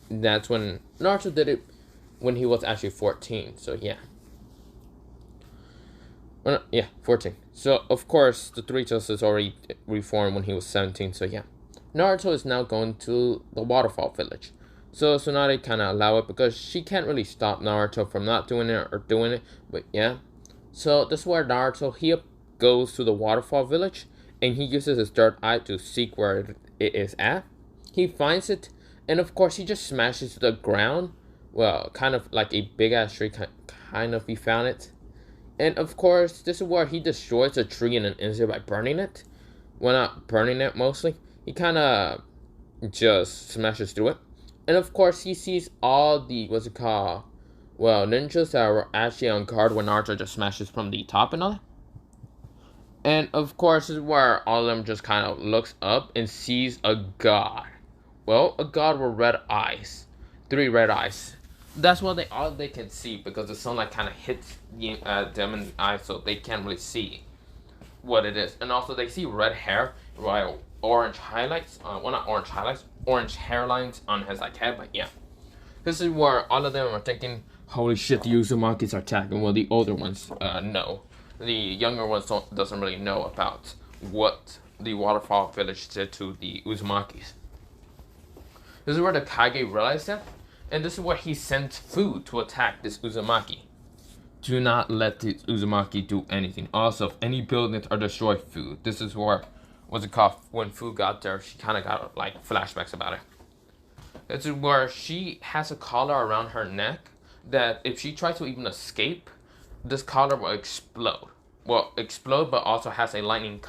that's when Naruto did it when he was actually 14. So yeah. Well, yeah, 14. So, of course, the 3 toes is already reformed when he was 17, so yeah. Naruto is now going to the Waterfall Village. So, Tsunade kind of allow it because she can't really stop Naruto from not doing it or doing it, but yeah. So, this is where Naruto, he goes to the Waterfall Village, and he uses his third eye to seek where it is at. He finds it, and of course, he just smashes the ground. Well, kind of like a big-ass tree, kind of, he found it. And of course, this is where he destroys a tree in an instant by burning it. Well, not burning it mostly. He kind of just smashes through it. And of course, he sees all the, what's it called, well, ninjas that were actually on guard when Naruto just smashes from the top and all that. And of course, this is where all of them just kind of looks up and sees a god. Well, a god with red eyes. 3 red eyes. That's what all they can see, because the sunlight kind of hits them in the eyes, so they can't really see what it is. And also they see red hair, while orange highlights, well, not orange highlights, orange hairlines on his like head, but yeah. This is where all of them are thinking, holy shit, the Uzumakis are attacking. Well, the older ones know. The younger ones doesn't really know about what the Waterfall Village did to the Uzumakis. This is where the Kage realized that. And this is where he sent food to attack this Uzumaki. Do not let the Uzumaki do anything. Also, if any buildings are destroyed, food. This is where, what's it called, when food got there, she kind of got like flashbacks about it. This is where she has a collar around her neck that if she tries to even escape, this collar will explode. Well, explode, but also has a lightning,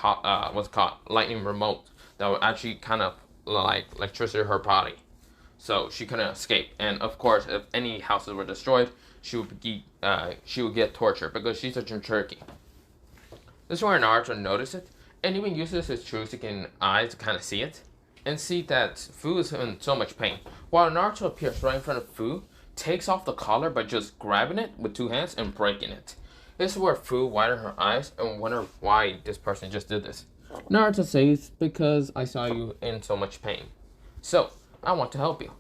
lightning remote that will actually kind of like electricity her body. So she couldn't escape, and of course, if any houses were destroyed, she would get tortured because she's a Jinchuriki. This is where Naruto noticed it, and even uses his true seeking eyes to kind of see it, and see that Fu is in so much pain. While Naruto appears right in front of Fu, takes off the collar by just grabbing it with 2 hands and breaking it. This is where Fu widened her eyes and wondered why this person just did this. Naruto says, because I saw you in so much pain. So, I want to help you.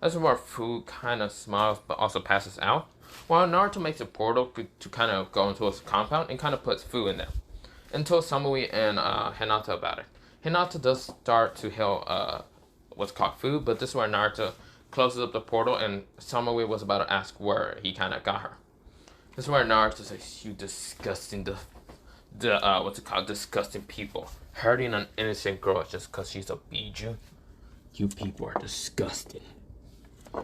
This is where Fu kind of smiles but also passes out, while Naruto makes a portal to kind of go into his compound and kind of puts Fu in there. And tells Samui and Hinata about it. Hinata does start to heal what's called Fu, but this is where Naruto closes up the portal and Samui was about to ask where he kind of got her. This is where Naruto says, you disgusting, disgusting people. Hurting an innocent girl just because she's a biju. You people are disgusting.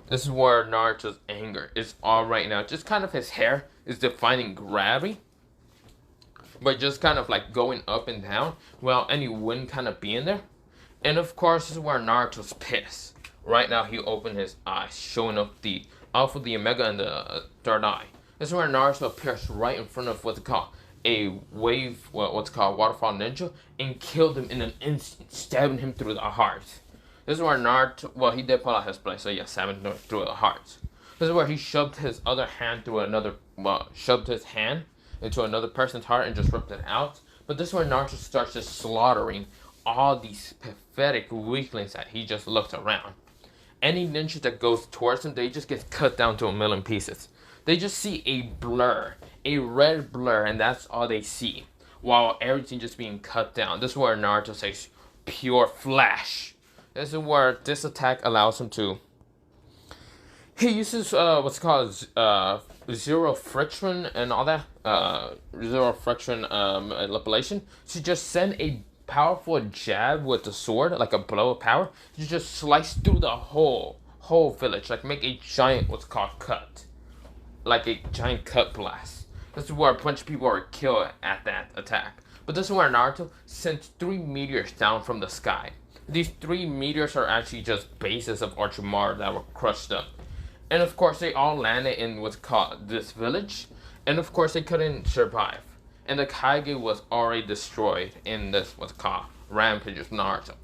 This is where Naruto's anger is all right now. Just kind of his hair is defying gravity. But just kind of like going up and down while any wind kind of being there. And of course, this is where Naruto's pissed. Right now, he opened his eyes, showing up the Alpha, the Omega, and the third eye. This is where Naruto appears right in front of what's called a wave, what's called waterfall ninja, and killed him in an instant, stabbing him through the heart. This is where Naruto, well, he did pull out his blade, so yeah, stabbing him through the heart. This is where he shoved his other hand through shoved his hand into another person's heart and just ripped it out. But this is where Naruto starts just slaughtering all these pathetic weaklings that he just looked around. Any ninja that goes towards him, they just get cut down to a million pieces. They just see a blur, a red blur, and that's all they see, while everything just being cut down. This is where Naruto says, pure flash. This is where this attack allows him to... He uses what's called zero friction and all that. Zero friction manipulation. To just send a powerful jab with the sword, like a blow of power. You just slice through the whole village. Like make a giant what's called cut. Like a giant cut blast. This is where a bunch of people are killed at that attack. But this is where Naruto sends 3 meteors down from the sky. These 3 meteors are actually just bases of Orochimaru that were crushed up. And of course they all landed in what's called this village. And of course they couldn't survive. And the Kage was already destroyed in this what's called Rampage of Naruto.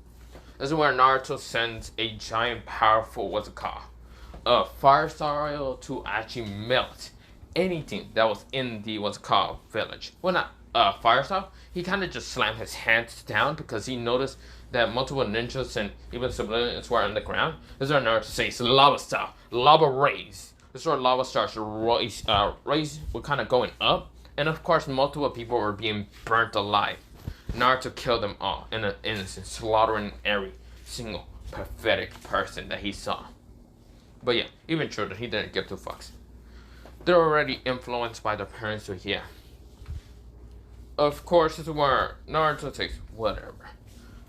This is where Naruto sends a giant powerful what's it called fire style to actually melt anything that was in the what's called village. Well, not fire style. He kind of just slammed his hands down because he noticed that multiple ninjas and even civilians were on the ground. This is where Naruto says lava style, lava rays. This is where lava starts to raise were kind of going up, and of course multiple people were being burnt alive. Naruto killed them all in an instant, slaughtering every single pathetic person that he saw. But yeah, even children, he didn't give 2 fucks. They're already influenced by their parents, so yeah. Of course, this is where Naruto takes whatever.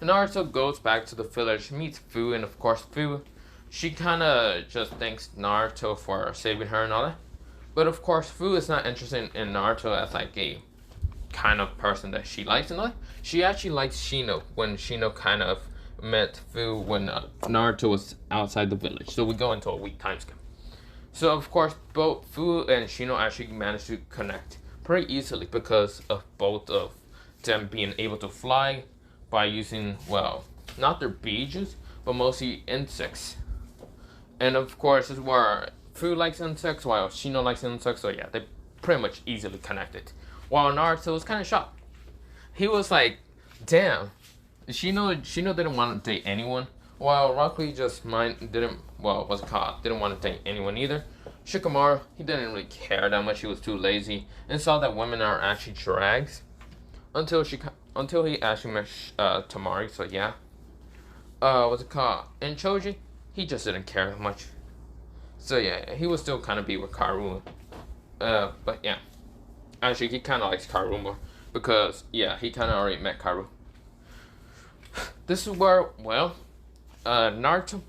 Naruto goes back to the village, meets Fu, and of course Fu, she kinda just thanks Naruto for saving her and all that. But of course Fu is not interested in Naruto as like a kind of person that she likes and all that. She actually likes Shino when Shino kind of met Fu when Naruto was outside the village. So we go into a week time skip. So of course both Fu and Shino actually managed to connect pretty easily because of both of them being able to fly by using, well, not their beaches, but mostly insects. And of course this is where Fu likes insects while Shino likes insects, so yeah, they pretty much easily connected. While Naruto was kind of shocked. He was like, damn, Shino didn't want to date anyone, while Rockley just didn't want to date anyone either. Shikamaru, he didn't really care that much, he was too lazy, and saw that women are actually drags. Until he actually met Tamari, so yeah. And Choji, he just didn't care that much. So yeah, he would still kind of be with Karu. But yeah. Actually, he kind of likes Karu more. Because, yeah, he kind of already met Karu. This is where, well, Naruto,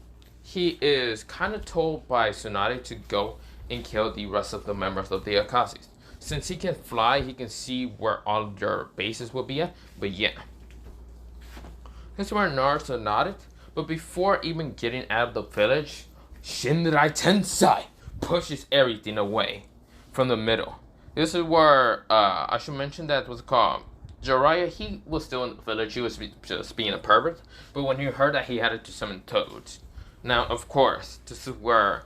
he is kind of told by Tsunade to go and kill the rest of the members of the Akashis. Since he can fly, he can see where all of their bases will be at. But yeah. This is where Naruto nodded. But before even getting out of the village, Shinrai Tensai pushes everything away from the middle. This is where I should mention that was called Jiraiya. He was still in the village. He was just being a pervert. But when he heard that, he had to summon toads. Now, of course, this is where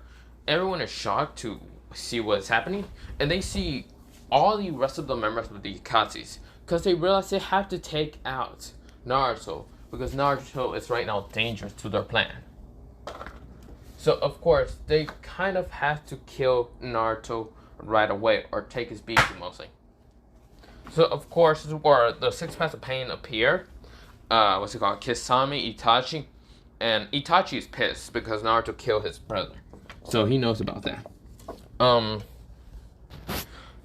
everyone is shocked to see what's happening, and they see all the rest of the members of the Akatsuki because they realize they have to take out Naruto because Naruto is right now dangerous to their plan. So of course they kind of have to kill Naruto right away or take his beat mostly. So of course this is where the Six Paths of Pain appear. What's it called? Kisame, Itachi, and Itachi is pissed because Naruto killed his brother, so he knows about that.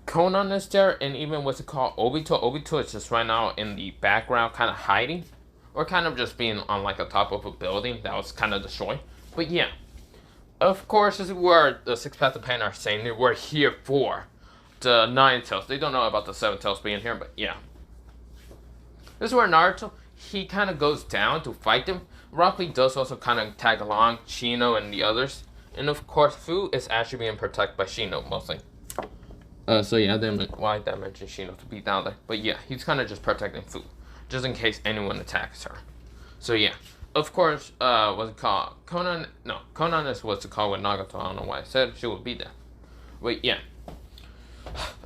Conan is there, and even what's it called? Obito. Obito is just right now in the background, kind of hiding, or kind of just being on like the top of a building that was kind of destroyed. But yeah, of course, this is where the Six Paths of Pain are saying they were here for the Nine Tails. They don't know about the Seven Tails being here, but yeah. This is where Naruto, he kind of goes down to fight them. Rockley does also kind of tag along, Shino and the others. And of course, Fu is actually being protected by Shino mostly. So yeah, why did I mention Shino to be down there? But yeah, he's kind of just protecting Fu, just in case anyone attacks her. So yeah, of course, what's it called? Conan is what's it called with Nagato. I don't know why I said she would be there. But yeah,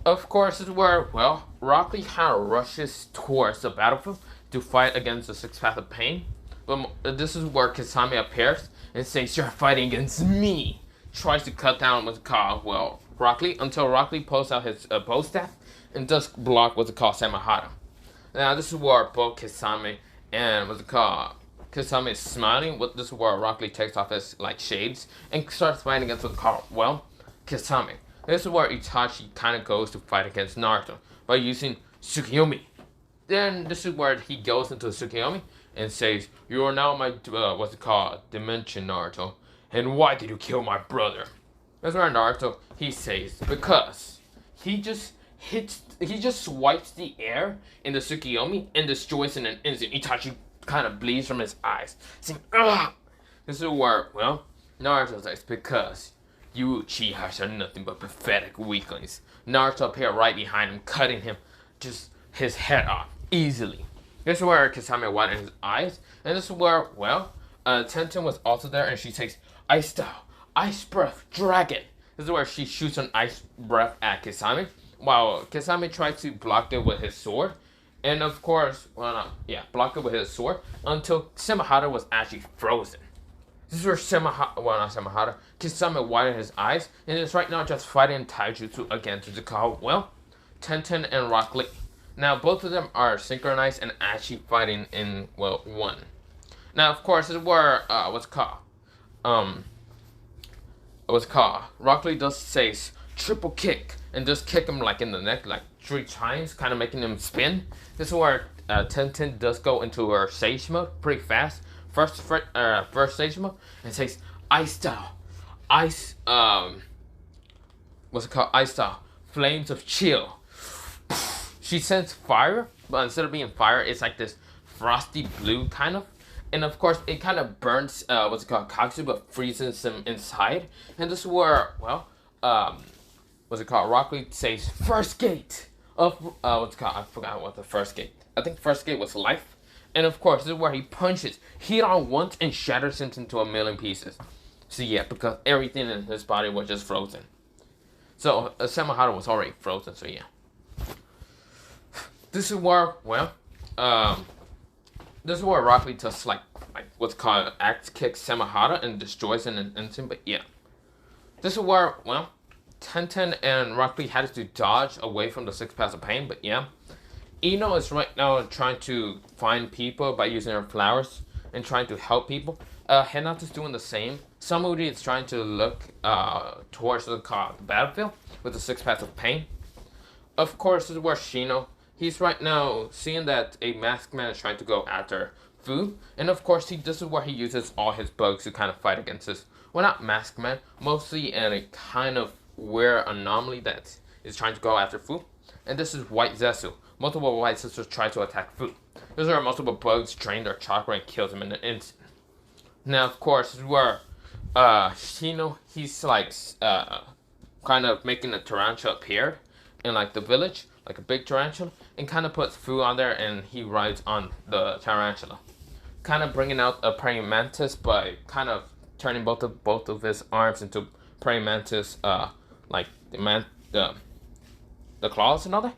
of course, this is where, well, Rockley kind of rushes towards the battlefield to fight against the Six Paths of Pain. But this is where Kisame appears and says, "You're fighting against me." Tries to cut down what's it called, well, Rockley, until Rockley pulls out his bow staff and does block what's it called, Samahara. Now this is where both Kisame and what's it called, Kisame is smiling. This is where Rockley takes off his like shades and starts fighting against what's called, well, Kisame. This is where Itachi kind of goes to fight against Naruto by using Tsukiyomi. Then this is where he goes into Tsukiyomi and says, "You are now my what's it called, dimension, Naruto. And why did you kill my brother?" That's where Naruto, he says, because he just swipes the air in the Tsukiyomi and destroys in an instant. Itachi kind of bleeds from his eyes, saying, "Ugh!" This is where, well, Naruto says, because you Uchihas are nothing but pathetic weaklings. Naruto appeared right behind him, cutting him just his head off easily. This is where Kisame widened his eyes, and this is where, well, Tenten was also there, and she says, "Ice style, ice breath, dragon." This is where she shoots an ice breath at Kisame, while Kisame tries to block it with his sword. And of course, block it with his sword until Samahara was actually frozen. This is where Kisame widened his eyes, and is right now just fighting Taijutsu against Zukawa, well, Tenten and Rockley. Now, both of them are synchronized and actually fighting in, well, one. Now, of course, this is where, Rockley does say triple kick and just kick him like in the neck like 3 times, kind of making him spin. This is where Tenten does go into her sage mode pretty fast. First sage mode, and says ice style, ice ice style, flames of chill. She sends fire, but instead of being fire, it's like this frosty blue kind of. And of course, it kind of burns, Katsu, but freezes him inside. And this is where, well, Rockley says, first gate of, I forgot what the first gate. I think first gate was life. And of course, this is where he punches Hiran once and shatters him into a million pieces. So yeah, because everything in his body was just frozen. So, Samahara was already frozen, so yeah. This is where, well, this is where Rockley just like what's called axe kicks Samahara and destroys in an instant. But yeah, this is where, well, Tenten and Rockley had to dodge away from the Six Paths of Pain. But yeah, Ino is right now trying to find people by using her flowers and trying to help people. Hinata's doing the same. Samuri is trying to look towards the battlefield with the Six Paths of Pain. Of course, this is where Shino, he's right now seeing that a masked man is trying to go after Fu. And of course, this is where he uses all his bugs to kind of fight against this. Well, not masked man, mostly in a kind of weird anomaly that is trying to go after Fu. And this is White Zetsu. Multiple White Sisters try to attack Fu. These are multiple bugs drain their chakra and kills him in an instant. Now, of course, this is where Shino, he's like kind of making a tarantula appear in like the village, like a big tarantula, and kind of puts Fu on there, and he rides on the tarantula, kind of bringing out a praying mantis by kind of turning both of his arms into praying mantis, like the claws and all that.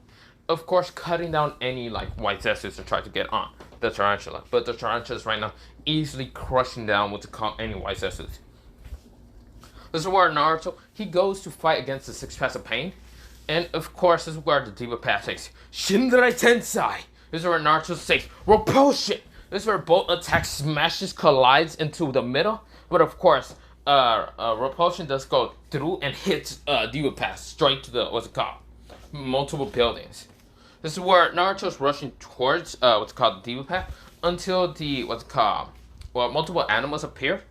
Of course, cutting down any like white zesters to try to get on the tarantula. But the tarantula is right now easily crushing down with any white zesters. This is where Naruto, he goes to fight against the six paths of pain. And of course, this is where the Diva Path says, Shinrai Tensai. This is where Naruto says, Repulsion. This is where both attacks smashes, collides into the middle. But of course, Repulsion does go through and hits Diva Path straight to the, multiple buildings. This is where Naruto's rushing towards what's called the Diva Path until the, multiple animals appear.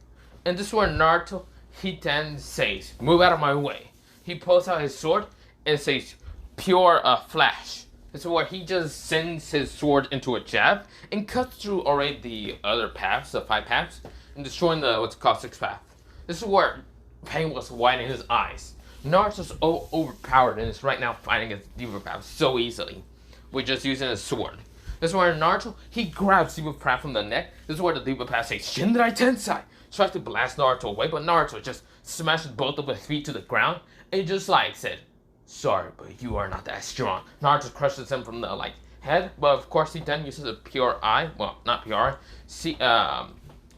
And this is where Naruto, he then says, move out of my way. He pulls out his sword and says, pure flash. This is where he just sends his sword into a jab and cuts through already the other paths, the 5 paths, and destroying the sixth path. This is where pain was white in his eyes. Naruto's overpowered and is right now fighting against Diva Path so easily with just using his sword. This is where Naruto, he grabs Diva Path from the neck. This is where the Diva Path says, Shinrai Tensai. Tries to blast Naruto away, but Naruto just smashes both of his feet to the ground and just like said, sorry, but you are not that strong. Naruto crushes him from the head, but of course he then uses a pure eye. Well, not pure eye. See,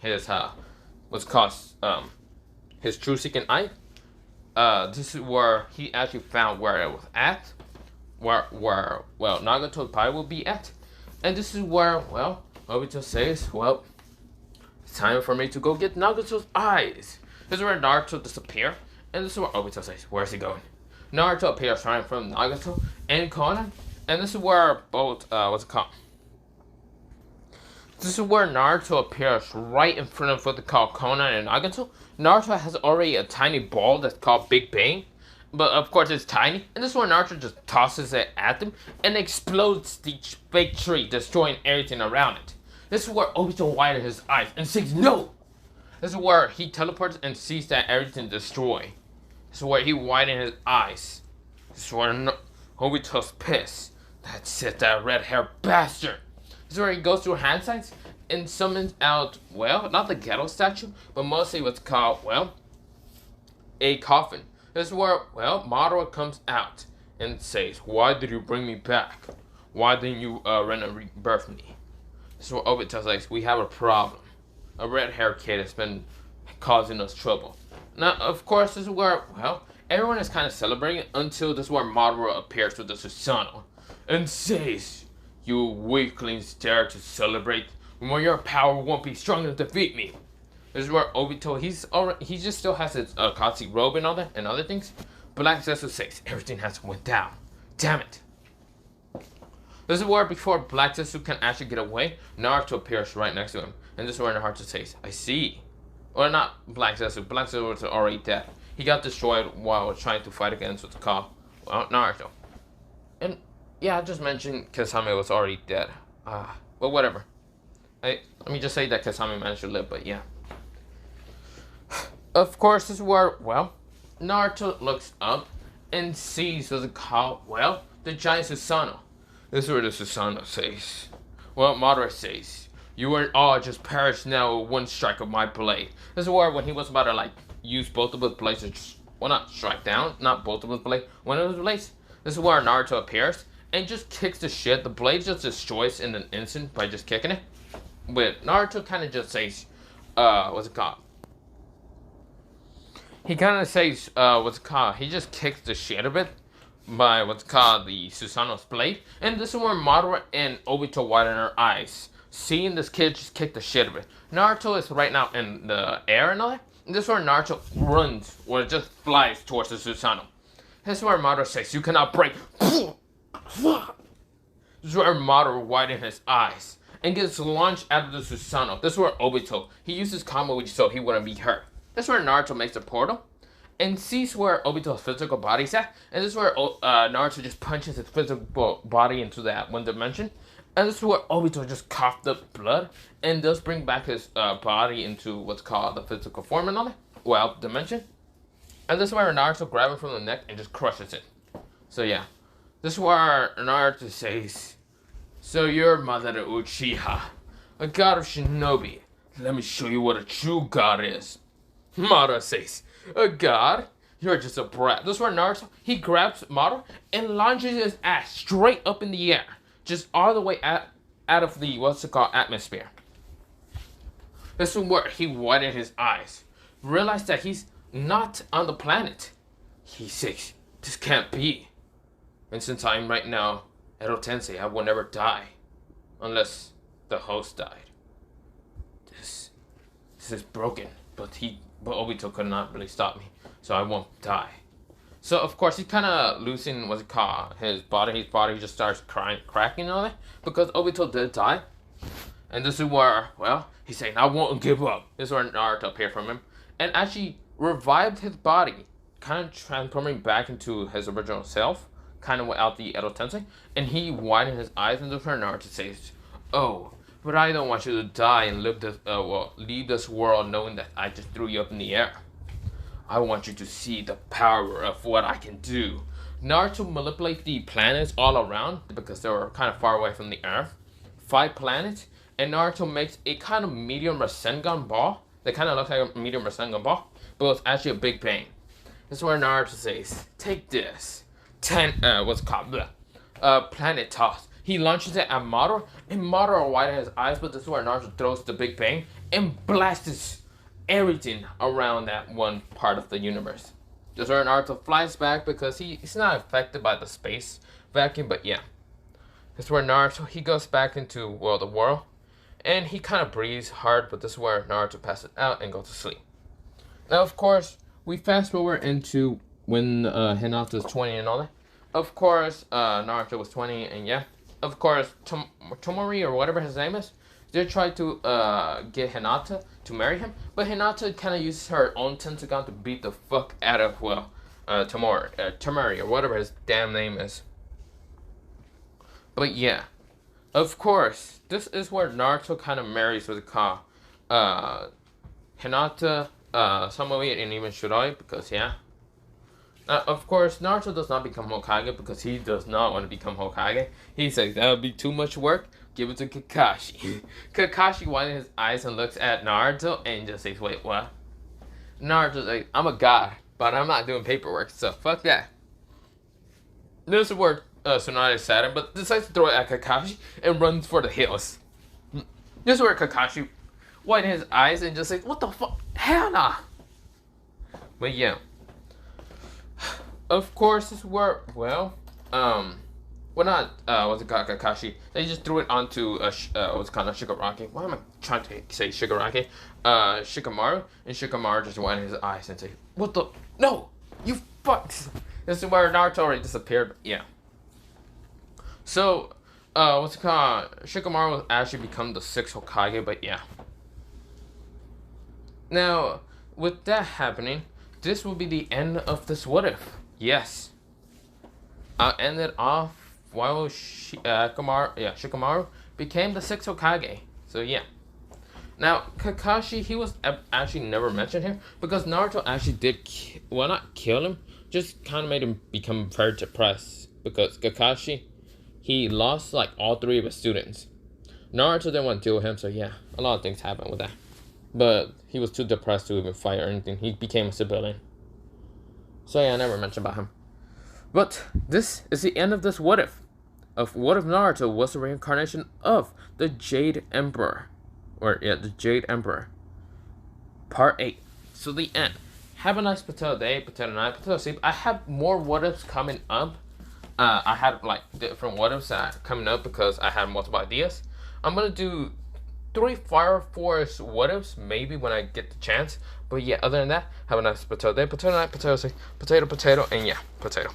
his his true seeking eye. This is where he actually found where it was at, where Nagato's body will be at, and this is where Obito says, it's time for me to go get Nagato's eyes. This is where Naruto disappears, and this is where Obito says, where's he going? Naruto appears right from Nagato and Conan, and this is where both, This is where Naruto appears right in front of what they call Conan and Nagato. Naruto has already a tiny ball that's called Big Bang, but of course it's tiny, and this is where Naruto just tosses it at them and explodes the fake tree, destroying everything around it. This is where Obito widens his eyes and says, no! This is where he teleports and sees that everything destroyed. This is where he widens his eyes. This is where Obito's pissed. That's it, that red-haired bastard. This is where he goes through hand signs and summons out, not the ghetto statue, but mostly what's called, a coffin. This is where, Madara comes out and says, why did you bring me back? Why didn't you run and rebirth me? This is where Obito's like, we have a problem. A red-haired kid has been causing us trouble. Now, of course, this is where, everyone is kind of celebrating until this is where Madara appears with the Susanoo and says, you weaklings dare to celebrate when your power won't be strong enough to defeat me. This is where Obito, he just still has his Akatsuki robe and all that, and other things. Black Zetsu says, everything has went down. Damn it. This is where before Black Zetsu can actually get away, Naruto appears right next to him. And this is where Naruto says, I see. Or not Black Zetsu. Black Zetsu was already dead. He got destroyed while trying to fight against what's called, Naruto. And yeah, I just mentioned Kasame was already dead. Well, whatever. Let me just say that Kasame managed to live, but yeah. Of course, this is where, Naruto looks up and sees what's called, the giant Susanoo. This is where the Susanoo says, Madara says, you are all just perished now with one strike of my blade. This is where when he was about to use both of his blades to not strike down, not both of his blades, one of his blades. This is where Naruto appears and just kicks the shit. The blade just destroys in an instant by just kicking it. But Naruto kind of just says, he kind of says, he just kicks the shit of it by what's called the Susanoo's blade. And this is where Madara and Obito widen their eyes, seeing this kid just kick the shit of it. Naruto is right now in the air and all that. And this is where Naruto runs, or just flies towards the Susanoo. This is where Madara says, you cannot break. This is where Madara widens his eyes and gets launched out of the Susanoo. This is where Obito, he uses combo which so he wouldn't be hurt. This is where Naruto makes a portal and sees where Obito's physical body's at. And this is where Naruto just punches his physical body into that one dimension. And this is where Obito just coughed up blood and does bring back his body into what's called the physical form and all that, dimension. And this is where Naruto grabs him from the neck and just crushes it. So yeah, this is where Naruto says, so you're Madara Uchiha, a god of shinobi. Let me show you what a true god is. Madara says, a god? You're just a brat. This is where Naruto, he grabs Madara and launches his ass straight up in the air. Just all the way out of the, atmosphere. This is where he widened his eyes. Realized that he's not on the planet. He says, this can't be. And since I'm right now Edo Tensei, I will never die. Unless the host died. This is broken. But Obito could not really stop me. So I won't die. So of course he's kind of losing his body. His body just starts cracking and all that. Because Obito did die. And this is where, well, he's saying, I won't give up. This is where Naruto appeared from him. And actually revived his body. Kind of transforming back into his original self. Kind of without the Edo Tensei. And he widened his eyes and this is where Naruto says, oh, but I don't want you to die and leave this world knowing that I just threw you up in the air. I want you to see the power of what I can do. Naruto manipulates the planets all around because they were kind of far away from the Earth. 5 planets, and Naruto makes a kind of medium Rasengan ball. That kind of looks like a medium Rasengan ball, but it's actually a Big Bang. This is where Naruto says, "Take this." Planet toss. He launches it at Madara, and Madara widens his eyes, but this is where Naruto throws the Big Bang and blasts everything around that one part of the universe. This is where Naruto flies back because he's not affected by the space vacuum, but yeah. This is where Naruto, he goes back into the world, and he kind of breathes hard, but this is where Naruto passes out and goes to sleep. Now, of course, we fast forward into when Hinata is 20 and all that. Of course, Naruto was 20, and yeah. Of course, Tomori or whatever his name is, they tried to get Hinata to marry him, but Hinata kind of uses her own Tentagon to beat the fuck out of, Tomori or whatever his damn name is. But yeah, of course, this is where Naruto kind of marries with Hinata, Samui, and even Shiroi, because yeah. Of course, Naruto does not become Hokage because he does not want to become Hokage. He says that would be too much work. Give it to Kakashi. Kakashi widens his eyes and looks at Naruto and just says, wait, what? Naruto's like, I'm a god, but I'm not doing paperwork, so fuck that. This is where Tsunade is saddened, but decides to throw it at Kakashi and runs for the hills. This is where Kakashi widens his eyes and just says, what the fuck? Hell nah. But yeah. Of course, this is where, Kakashi. They just threw it onto Shigaraki. Why am I trying to say Shigaraki? Shikamaru, and Shikamaru just widened his eyes and say, "What the? No, you fucks!" This is where Naruto already disappeared. Yeah. So, Shikamaru will actually become the 6th Hokage, but yeah. Now, with that happening, this will be the end of this What If. Yes. I'll end it off while Shikamaru became the 6th Hokage. So yeah. Now, Kakashi, he was actually never mentioned here because Naruto actually did, not kill him, just kind of made him become very depressed because Kakashi, he lost like all 3 of his students. Naruto didn't want to deal with him, so yeah, a lot of things happened with that. But he was too depressed to even fight or anything. He became a civilian. So yeah, I never mentioned about him. But this is the end of this What If. Of what if Naruto was the reincarnation of the Jade Emperor. The Jade Emperor. Part 8. So the end. Have a nice potato day, potato night, potato sleep. I have more What Ifs coming up. I had like different What Ifs coming up because I had multiple ideas. I'm going to do 3 Fire Force What Ifs maybe when I get the chance. But yeah, other than that, have a nice potato day, potato night, potato sleep, potato, and yeah, potato.